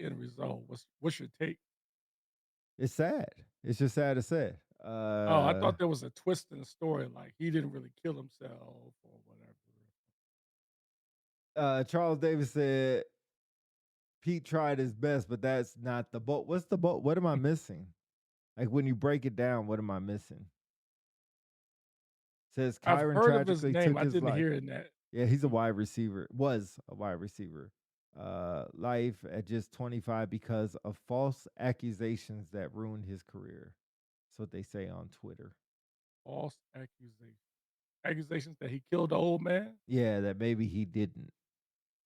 Speaker 2: end result? What's your take?
Speaker 1: It's sad. It's just sad to say.
Speaker 2: Oh, I thought there was a twist in the story, like he didn't really kill himself or whatever.
Speaker 1: Charles Davis said Pete tried his best, but that's not the boat. What's the boat? What am I missing? Like when you break it down, what am I missing? Says
Speaker 2: I've
Speaker 1: Kyron
Speaker 2: heard of his
Speaker 1: tragically
Speaker 2: name.
Speaker 1: took
Speaker 2: I
Speaker 1: his
Speaker 2: didn't
Speaker 1: life.
Speaker 2: hear it in that.
Speaker 1: Yeah, he's a wide receiver. Was a wide receiver. Life at just 25 because of false accusations that ruined his career. That's what they say on Twitter.
Speaker 2: False accusations. Accusations that he killed the old man?
Speaker 1: Yeah, that maybe he didn't.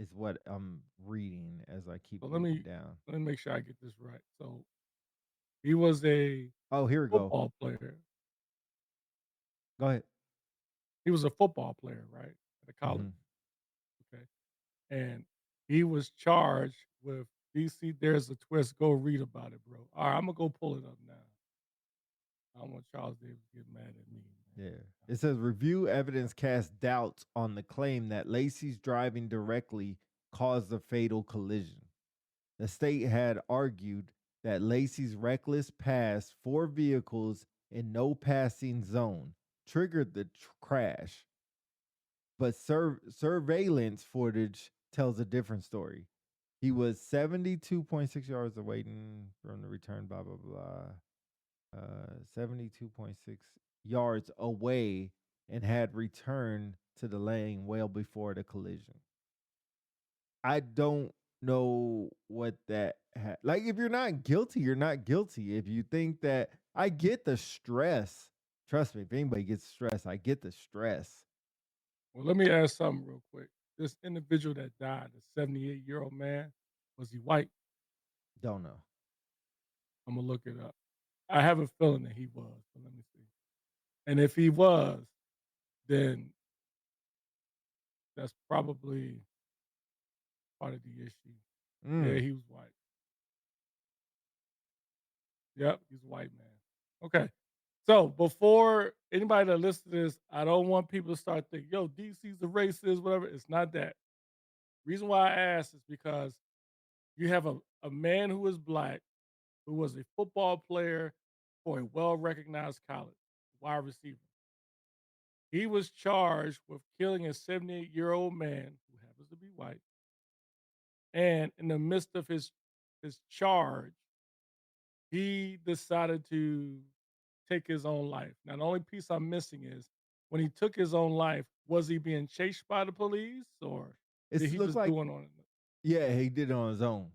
Speaker 1: Is what I'm reading as I keep moving down.
Speaker 2: Let me make sure I get this right. So he was a
Speaker 1: here we go.
Speaker 2: football player.
Speaker 1: Go ahead.
Speaker 2: He was a football player, right? At a college.
Speaker 1: Mhm.
Speaker 2: Okay. And he was charged with DC. There's a twist. Go read about it, bro. All right, I'm gonna go pull it up now. I don't want Charles Davis to get mad at me.
Speaker 1: Yeah. It says review evidence casts doubts on the claim that Lacey's driving directly caused the fatal collision. The state had argued that Lacey's reckless pass 4 vehicles in no passing zone triggered the crash. But surveillance footage tells a different story. He was 72.6 yards away from the return, blah, blah, blah. 72.6 yards away and had returned to the lane well before the collision. I don't know what that like. If you're not guilty, you're not guilty. If you think that, I get the stress. Trust me, if anybody gets stressed, I get the stress.
Speaker 2: Well, let me ask something real quick. This individual that died, the 78-year-old man, was he white?
Speaker 1: Don't know.
Speaker 2: I'm gonna look it up. I have a feeling that he was, but let me see. And if he was, then that's probably part of the issue. Yeah, he was white. Yep, he's a white man. Okay. So before anybody that listens to this, I don't want people to start thinking, yo, DC's a racist, whatever. It's not that. Reason why I asked is because you have a man who is black, who was a football player for a well-recognized college, wide receiver. He was charged with killing a 78-year-old man who happens to be white. And in the midst of his charge, he decided to take his own life. Now, the only piece I'm missing is when he took his own life, was he being chased by the police or did he just do it on it?
Speaker 1: Yeah, he did it on his own.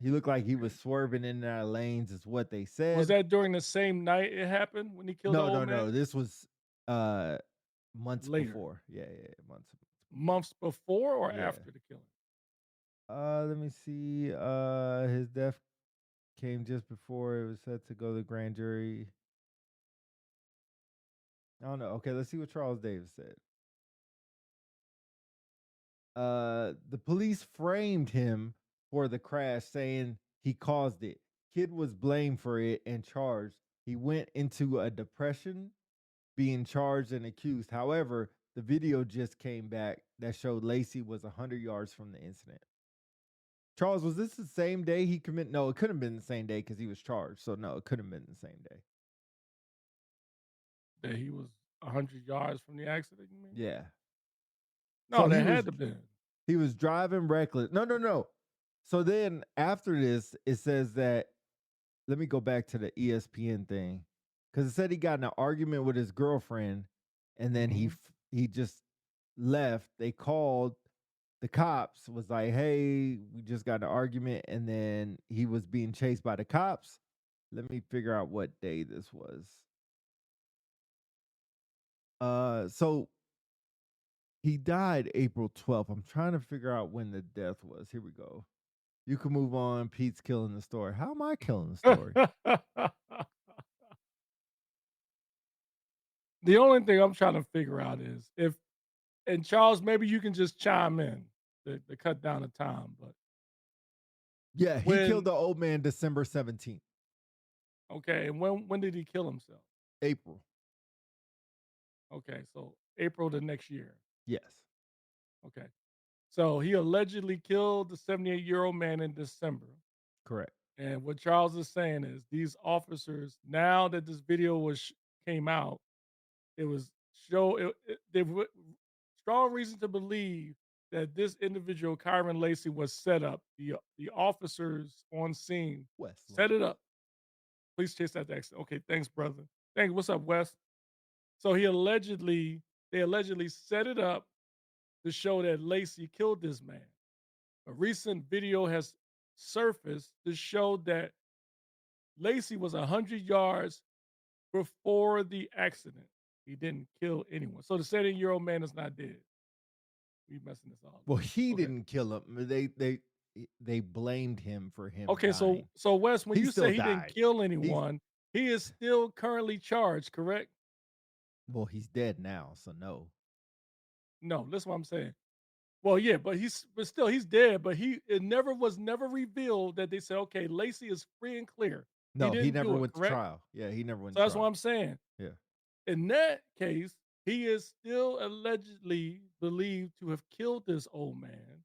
Speaker 1: He looked like he was swerving in and out of lanes, is what they said.
Speaker 2: Was that during the same night it happened when he killed the old man?
Speaker 1: No. This was months before. Yeah,
Speaker 2: months before or after the killing?
Speaker 1: Let me see. His death came just before it was set to go to the grand jury. I don't know. Okay, let's see what Charles Davis said. The police framed him for the crash, saying he caused it. Kid was blamed for it and charged. He went into a depression, being charged and accused. However, the video just came back that showed Lacey was 100 yards from the incident. Charles, was this the same day he committed? No, it couldn't have been the same day because he was charged. So no, it couldn't have been the same day.
Speaker 2: That he was 100 yards from the accident, you mean?
Speaker 1: Yeah.
Speaker 2: No, that had to be.
Speaker 1: He was driving reckless. No. So then after this, it says that, let me go back to the ESPN thing, because it said he got in an argument with his girlfriend and then he just left. They called the cops was like, "Hey, we just got in an argument," and then he was being chased by the cops. Let me figure out what day this was. So he died April 12th. I'm trying to figure out when the death was. Here we go. You can move on. Pete's killing the story. How am I killing the story?
Speaker 2: The only thing I'm trying to figure out is if, and Charles, maybe you can just chime in to cut down the time. But
Speaker 1: Yeah, he killed
Speaker 2: when,
Speaker 1: the old man December 17th,
Speaker 2: okay, and when did he kill himself?
Speaker 1: April.
Speaker 2: Okay, so April the next year.
Speaker 1: Yes,
Speaker 2: Okay, so he allegedly killed the 78-year-old man in December.
Speaker 1: correct.
Speaker 2: And what Charles is saying is these officers, now that this video came out, it was there were strong reason to believe that this individual, Kyron Lacey, was set up. The officers on scene
Speaker 1: Westland.
Speaker 2: set it up. Please chase that exit. Okay, thanks, brother. Thanks. What's up, Wes? So they allegedly set it up to show that Lacey killed this man. A recent video has surfaced to show that Lacey was 100 yards before the accident. He didn't kill anyone. So the 70-year-old man is not dead. We messing this all
Speaker 1: Well,
Speaker 2: up.
Speaker 1: he
Speaker 2: Okay.
Speaker 1: didn't kill him. They blamed him for him
Speaker 2: Okay,
Speaker 1: dying.
Speaker 2: so Wes, when
Speaker 1: He
Speaker 2: you
Speaker 1: still
Speaker 2: say he didn't
Speaker 1: died.
Speaker 2: kill
Speaker 1: He's
Speaker 2: anyone, he is still currently charged, correct?
Speaker 1: well, he's dead now, so no.
Speaker 2: No, that's what I'm saying. Well, yeah, but still he's dead, but it never revealed that they said, okay, Lacey is free and clear. He
Speaker 1: No, he
Speaker 2: didn't
Speaker 1: never
Speaker 2: do it,
Speaker 1: went to
Speaker 2: correct?
Speaker 1: trial. Yeah, he never went
Speaker 2: So
Speaker 1: to
Speaker 2: that's what
Speaker 1: trial.
Speaker 2: I'm saying.
Speaker 1: Yeah,
Speaker 2: In that case, he is still allegedly believed to have killed this old man.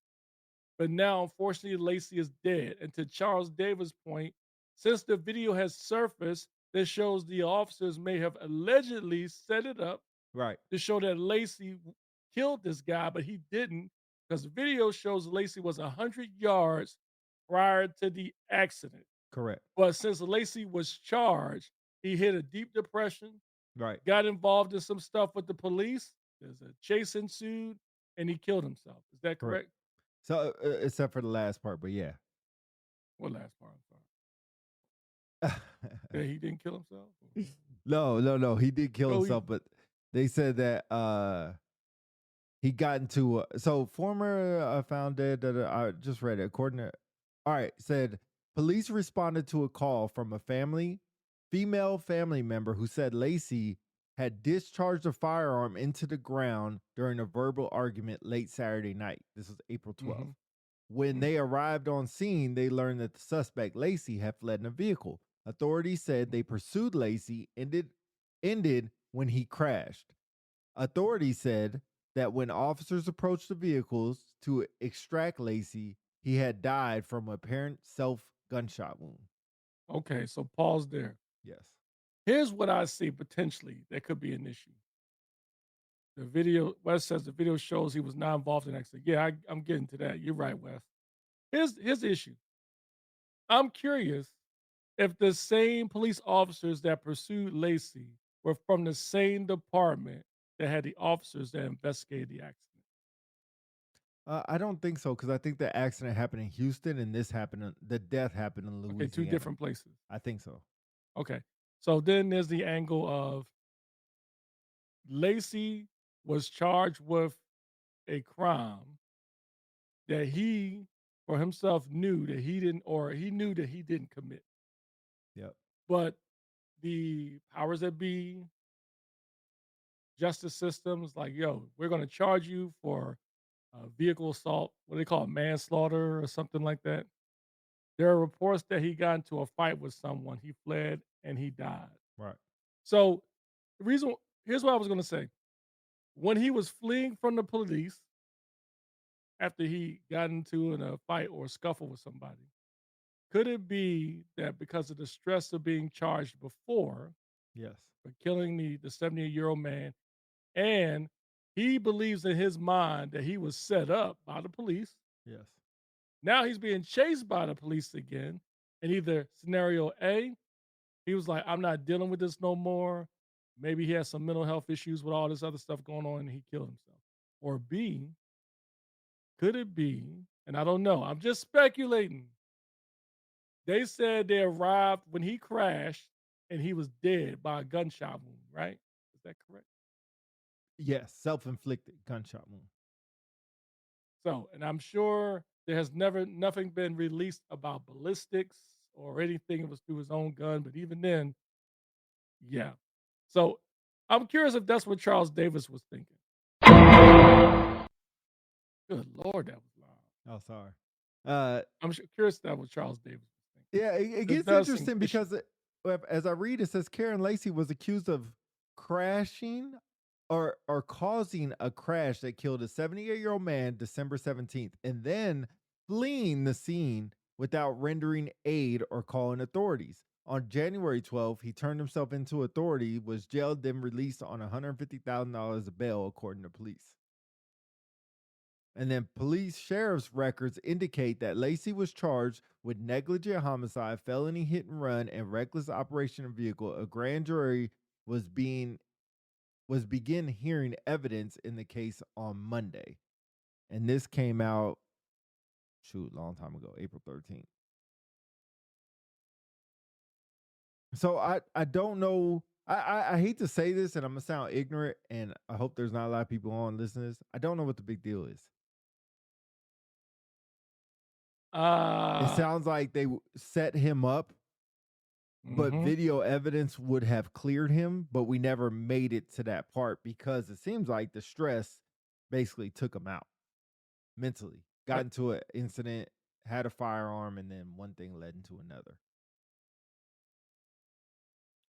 Speaker 2: But now, unfortunately, Lacey is dead. And to Charles Davis' point, since the video has surfaced that shows the officers may have allegedly set it up
Speaker 1: right.
Speaker 2: to show that Lacey killed this guy, but he didn't, because the video shows Lacey was 100 yards prior to the accident.
Speaker 1: Correct.
Speaker 2: But since Lacey was charged, he hit a deep depression,
Speaker 1: Right.
Speaker 2: got involved in some stuff with the police. There's a chase ensued, and he killed himself. Is that
Speaker 1: Correct.
Speaker 2: correct?
Speaker 1: So except for the last part, but yeah.
Speaker 2: What last part? I'm sorry. That he didn't kill himself?
Speaker 1: No. He did kill
Speaker 2: Oh, he,
Speaker 1: himself, but they said that he got into so former found dead. I just read it. According to all right, said police responded to a call from a female family member who said Lacey had discharged a firearm into the ground during a verbal argument late Saturday night. This was April 12th.
Speaker 2: mhm,
Speaker 1: When
Speaker 2: mhm,
Speaker 1: they arrived on scene, they learned that the suspect Lacey had fled in a vehicle. Authorities said they pursued Lacey ended when he crashed. Authorities said that when officers approached the vehicles to extract Lacey, he had died from apparent self gunshot wound.
Speaker 2: okay, so pause there.
Speaker 1: Yes.
Speaker 2: Here's what I see potentially that could be an issue. The video, Wes says the video shows he was not involved in the accident. Yeah, I'm getting to that. You're right, Wes. Here's the issue. I'm curious if the same police officers that pursued Lacey were from the same department that had the officers that investigated the accident.
Speaker 1: I don't think so because I think the accident happened in Houston and the death happened in
Speaker 2: Okay, two
Speaker 1: Louisiana.
Speaker 2: different places.
Speaker 1: I think so.
Speaker 2: Okay. So then there's the angle of Lacey was charged with a crime that he or himself knew that he didn't, or he knew that he didn't commit.
Speaker 1: Yep.
Speaker 2: But the powers that be, justice systems, like, yo, we're going to charge you for vehicle assault. What do they call it? Manslaughter or something like that. There are reports that he got into a fight with someone. He fled and he died.
Speaker 1: Right.
Speaker 2: So the reason, here's what I was going to say. When he was fleeing from the police after he got into a fight or a scuffle with somebody, could it be that because of the stress of being charged before
Speaker 1: Yes.
Speaker 2: for killing the 78-year-old man, and he believes in his mind that he was set up by the police.
Speaker 1: Yes.
Speaker 2: Now he's being chased by the police again. And either scenario A, he was like, I'm not dealing with this no more. Maybe he has some mental health issues with all this other stuff going on and he killed himself. Or B, Could it be? And I don't know. I'm just speculating. They said they arrived when he crashed and he was dead by a gunshot wound, right? Is that correct?
Speaker 1: Yes, self-inflicted gunshot wound.
Speaker 2: So, and I'm sure there has nothing been released about ballistics or anything. It was through his own gun, but even then, yeah. So I'm curious if that's what Charles Davis was thinking. Good Lord, that was loud.
Speaker 1: Oh, sorry.
Speaker 2: I'm curious if that was Charles Davis was thinking.
Speaker 1: Yeah, it
Speaker 2: This
Speaker 1: gets
Speaker 2: does seem
Speaker 1: interesting
Speaker 2: fishy.
Speaker 1: because as I read, it says Karen Lacey was accused of crashing or causing a crash that killed a 78-year-old man December 17th, and then fleeing the scene without rendering aid or calling authorities. On January 12th, he turned himself into authority, was jailed, then released on $150,000 of bail, according to police. And then police sheriff's records indicate that Lacey was charged with negligent homicide, felony hit and run, and reckless operation of vehicle. A grand jury begin hearing evidence in the case on Monday. And this came out long time ago, April 13th. So I don't know. I hate to say this and I'm gonna sound ignorant, and I hope there's not a lot of people on listening to this. I don't know what the big deal is. It sounds like they set him up, but video evidence would have cleared him, but we never made it to that part because it seems like the stress basically took him out mentally. Got into an incident, had a firearm, and then one thing led into another.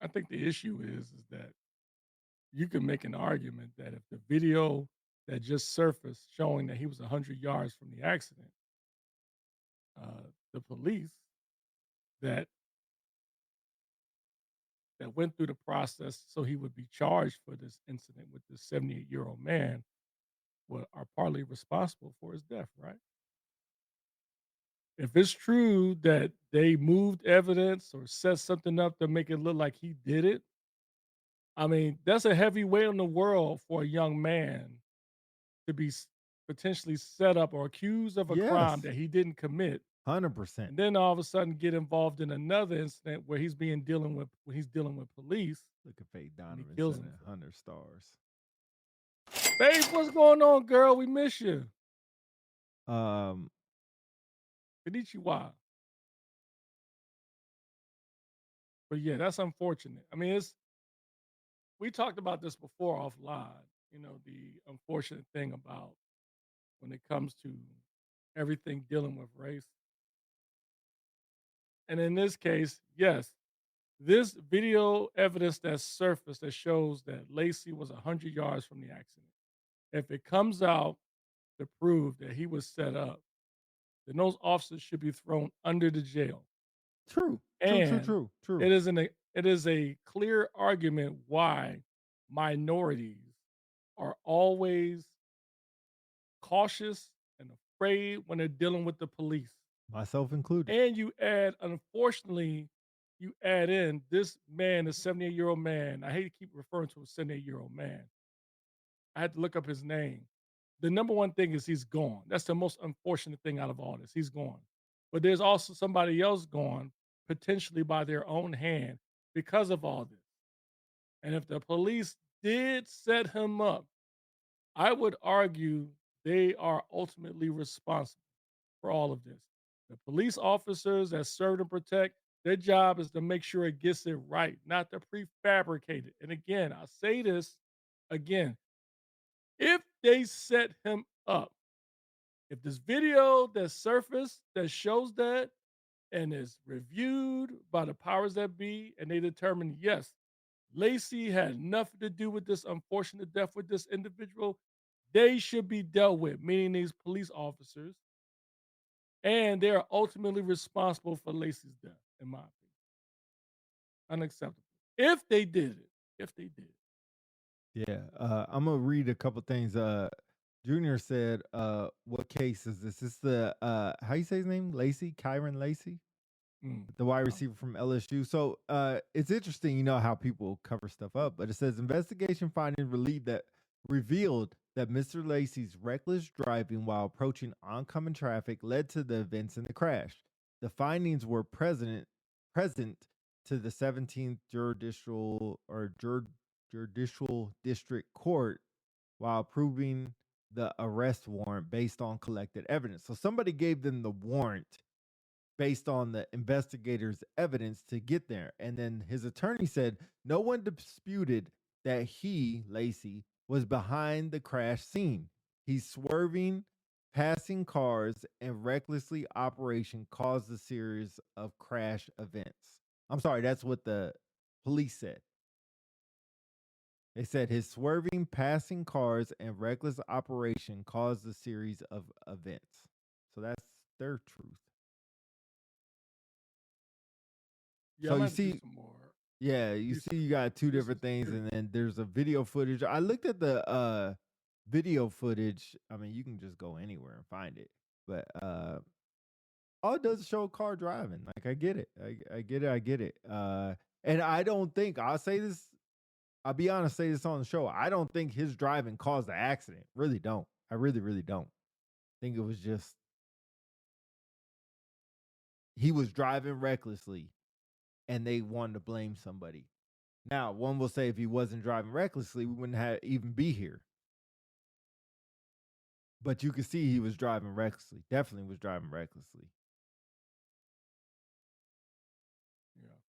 Speaker 2: I think the issue is that you can make an argument that if the video that just surfaced showing that he was 100 yards from the accident, the police that went through the process so he would be charged for this incident with this 78-year-old man are partly responsible for his death, right? If it's true that they moved evidence or set something up to make it look like he did it, I mean, that's a heavy weight on the world for a young man to be potentially set up or accused of a crime that he didn't commit.
Speaker 1: 100%.
Speaker 2: And then all of a sudden get involved in another incident where he's dealing with police.
Speaker 1: Look at Faye Donovan
Speaker 2: kills
Speaker 1: sending 100 stars.
Speaker 2: Babe, what's going on, girl? We miss you. Konnichiwa. But yeah, that's unfortunate. I mean, we talked about this before offline, the unfortunate thing about when it comes to everything dealing with race. And in this case, yes, this video evidence that surfaced that shows that Lacey was 100 yards from the accident. If it comes out to prove that he was set up, then those officers should be thrown under the jail.
Speaker 1: True.
Speaker 2: True. It is a clear argument why minorities are always cautious and afraid when they're dealing with the police.
Speaker 1: Myself included.
Speaker 2: And unfortunately, you add in this man, a 78-year-old man. I hate to keep referring to a 78-year-old man. I had to look up his name. The number one thing is he's gone. That's the most unfortunate thing out of all this. He's gone. But there's also somebody else gone, potentially by their own hand, because of all this. And if the police did set him up, I would argue they are ultimately responsible for all of this. The police officers that serve and protect, their job is to make sure it gets it right, not to prefabricate it. And again, I say this again, if they set him up, if this video that surfaced that shows that and is reviewed by the powers that be, and they determine, yes, Lacey had nothing to do with this unfortunate death with this individual, they should be dealt with, meaning these police officers, and they are ultimately responsible for Lacey's death, in my opinion. Unacceptable. If they did it. If they did.
Speaker 1: Yeah. I'm gonna read a couple things. Junior said, what case is this? This is the how you say his name? Lacey? Kyron Lacey? The wide receiver from LSU. So it's interesting, how people cover stuff up, but it says investigation findings revealed that Mr. Lacey's reckless driving while approaching oncoming traffic led to the events in the crash. The findings were present to the 17th Judicial District Court while approving the arrest warrant based on collected evidence. So somebody gave them the warrant based on the investigators' evidence to get there. And then his attorney said no one disputed that he, Lacey, was behind the crash scene. He's swerving, passing cars, and recklessly operation caused a series of crash events. I'm sorry, that's what the police said. They said his swerving, passing cars, and reckless operation caused a series of events. So that's their truth.
Speaker 2: Yeah,
Speaker 1: So
Speaker 2: I'm
Speaker 1: you
Speaker 2: gonna have to do
Speaker 1: see,
Speaker 2: some more.
Speaker 1: yeah, you see, you got two different things, and then there's a video footage. I looked at the video footage. I mean, you can just go anywhere and find it, but all it does is show a car driving. Like I get it, I get it, I get it. And I don't think I'll say this. I'll be honest, say this on the show. I don't think his driving caused the accident. Really don't. I really, really don't. I think it was just he was driving recklessly, and they wanted to blame somebody. Now, one will say if he wasn't driving recklessly, we wouldn't have even be here. But you could see he was driving recklessly. Definitely was driving recklessly.
Speaker 2: Yeah.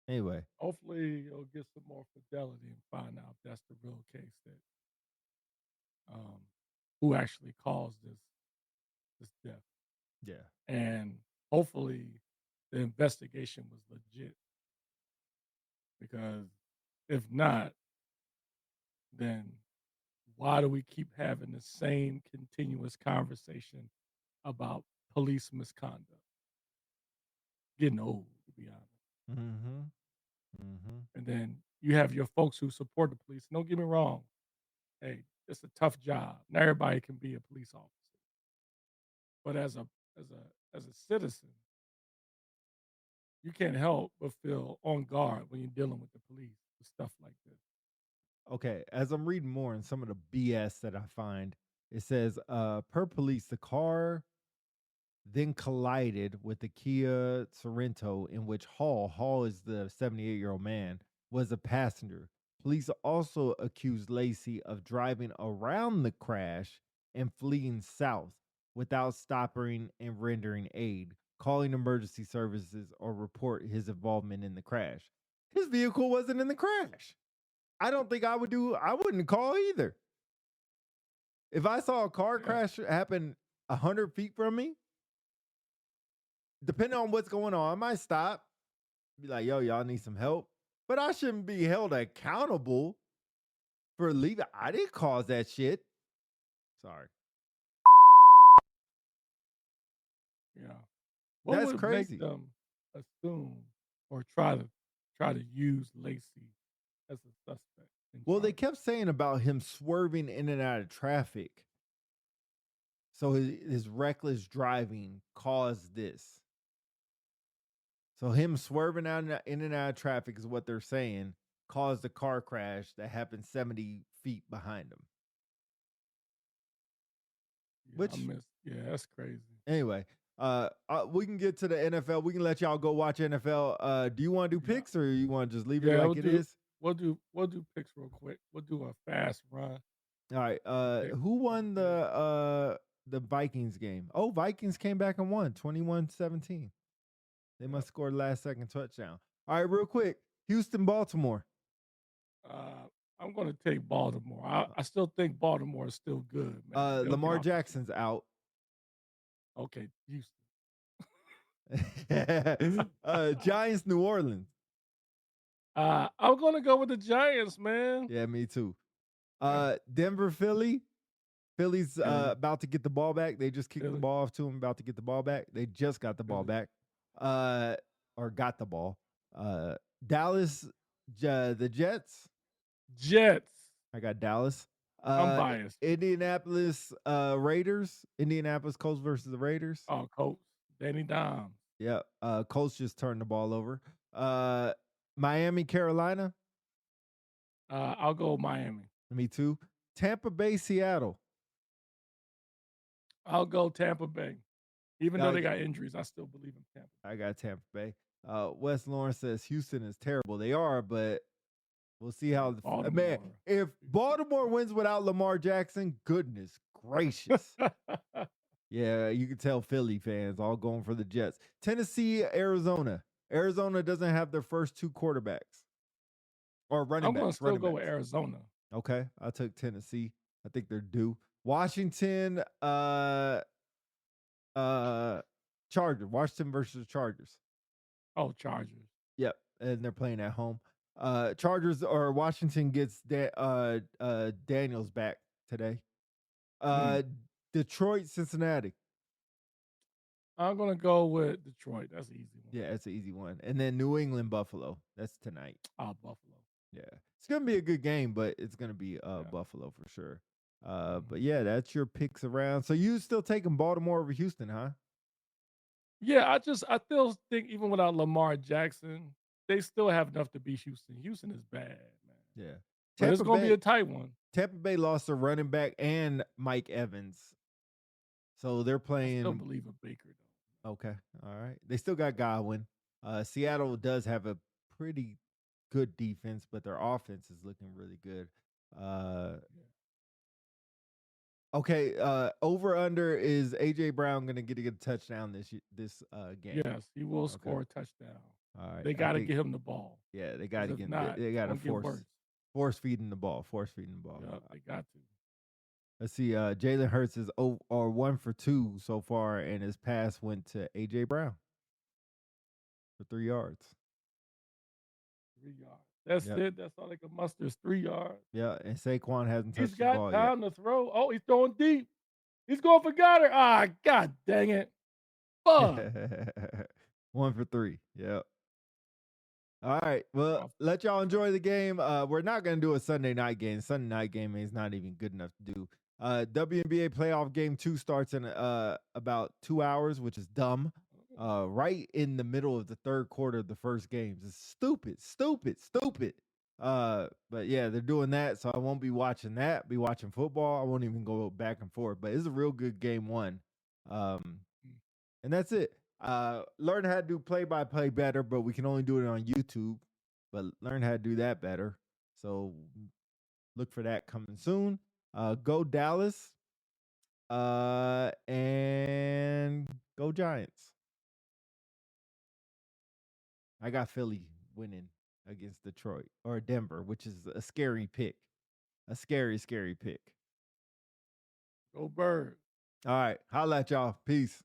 Speaker 1: Anyway,
Speaker 2: Hopefully, you'll get some more fidelity and find out if that's the real case that who actually caused this death.
Speaker 1: yeah.
Speaker 2: And hopefully, the investigation was legit. Because if not, then why do we keep having the same continuous conversation about police misconduct? Getting old, to be honest.
Speaker 1: Mm-hmm. Mm-hmm.
Speaker 2: And then you have your folks who support the police. Don't get me wrong. Hey, it's a tough job. Not everybody can be a police officer. But as a citizen, you can't help but feel on guard when you're dealing with the police with stuff like this.
Speaker 1: Okay, as I'm reading more in some of the BS that I find, it says, per police, the car then collided with the Kia Sorento in which Hall is the 78-year-old man, was a passenger. Police also accused Lacey of driving around the crash and fleeing south without stopping and rendering aid, calling emergency services, or report his involvement in the crash. His vehicle wasn't in the crash. I don't think I wouldn't call either. If I saw a car crash happen 100 feet from me, depending on what's going on, I might stop, be like, yo, y'all need some help. But I shouldn't be held accountable for leaving. I didn't cause that shit. Sorry.
Speaker 2: Yeah. What
Speaker 1: That's
Speaker 2: would
Speaker 1: crazy.
Speaker 2: make them assume or try to use Lacey as a suspect?
Speaker 1: Well, they kept saying about him swerving in and out of traffic. So his reckless driving caused this. So him swerving in and out of traffic is what they're saying caused a car crash that happened 70 feet behind him.
Speaker 2: Yeah, that's crazy.
Speaker 1: Anyway, we can get to the NFL. We can let y'all go watch NFL. Do you want to do picks or you want to just leave it like it is?
Speaker 2: We'll do picks real quick. We'll do a fast run.
Speaker 1: All right. Who won the Vikings game? Oh, Vikings came back and won 21-17. They must score the last second touchdown. All right, real quick. Houston, Baltimore.
Speaker 2: I'm going to take Baltimore. I still think Baltimore is still good, man.
Speaker 1: Lamar Jackson's out.
Speaker 2: Okay, Houston.
Speaker 1: Giants, New Orleans.
Speaker 2: I'm going to go with the Giants, man.
Speaker 1: Yeah, me too. Denver, Philly. Philly's about to get the ball back. They just kicked the ball off to him, about to get the ball back. They just got the ball back. Or got the ball. Dallas, the Jets.
Speaker 2: Jets.
Speaker 1: I got Dallas.
Speaker 2: I'm biased.
Speaker 1: Indianapolis, Raiders. Indianapolis Colts versus the Raiders.
Speaker 2: Oh, Colts. Danny Dimes.
Speaker 1: Yeah. Colts just turned the ball over. Miami, Carolina.
Speaker 2: I'll go Miami.
Speaker 1: Me too. Tampa Bay, Seattle.
Speaker 2: I'll go Tampa Bay. Even though
Speaker 1: Uh,
Speaker 2: they got injuries, I still believe in Tampa.
Speaker 1: I got Tampa Bay. Wes Lawrence says Houston is terrible. They are, but we'll see how man.
Speaker 2: Baltimore.
Speaker 1: If Baltimore wins without Lamar Jackson, goodness gracious. Yeah, you can tell Philly fans all going for the Jets. Tennessee, Arizona. Arizona doesn't have their first two quarterbacks or running
Speaker 2: I'm
Speaker 1: backs.
Speaker 2: going to still go with Arizona.
Speaker 1: Okay, I took Tennessee. I think they're due. Washington, Chargers. Washington versus Chargers.
Speaker 2: Oh, Chargers.
Speaker 1: Yep, and they're playing at home. Chargers or Washington gets Daniels back today. Detroit, Cincinnati.
Speaker 2: I'm gonna go with Detroit. That's an easy one.
Speaker 1: Yeah, that's an easy one. And then New England, Buffalo. That's tonight.
Speaker 2: Buffalo.
Speaker 1: Yeah, it's gonna be a good game, but it's gonna be Buffalo for sure. But yeah, that's your picks around. So you still taking Baltimore over Houston, huh?
Speaker 2: Yeah, I still think even without Lamar Jackson, they still have enough to beat Houston. Houston is bad, man.
Speaker 1: Yeah.
Speaker 2: But it's going to be a tight one.
Speaker 1: Tampa Bay lost a running back and Mike Evans. So they're playing.
Speaker 2: I still believe in Baker, though.
Speaker 1: Okay. All right. They still got Godwin. Seattle does have a pretty good defense, but their offense is looking really good. Okay, over under is AJ Brown going to get a touchdown this game?
Speaker 2: Yes, he will score a touchdown.
Speaker 1: All right,
Speaker 2: they got to get him the ball.
Speaker 1: Yeah, they got to get. They got to force feeding the ball.
Speaker 2: Yep, they got to.
Speaker 1: Let's see. Jalen Hurts is 1 for 2 so far, and his pass went to AJ Brown for 3 yards.
Speaker 2: 3 yards. That's it. That's all they can muster is 3 yards.
Speaker 1: Yeah, and Saquon hasn't touched
Speaker 2: the ball
Speaker 1: yet. He's got
Speaker 2: time to throw. Oh, he's throwing deep. He's going for Goddard. Ah, God dang it. Fuck.
Speaker 1: 1 for 3. Yep. All right. Well, let y'all enjoy the game. We're not going to do a Sunday night game. Sunday night game is not even good enough to do. WNBA playoff game 2 starts in about 2 hours, which is dumb. Right in the middle of the third quarter of the first games. It's stupid. But yeah, they're doing that, so I won't be watching that. Be watching football. I won't even go back and forth. But it's a real good game 1. And that's it. Learn how to do play-by-play better, but we can only do it on YouTube. But learn how to do that better. So look for that coming soon. Go Dallas. And go Giants. I got Philly winning against Detroit or Denver, which is a scary pick. A scary pick.
Speaker 2: Go Bird.
Speaker 1: All right. Holla at y'all. Peace.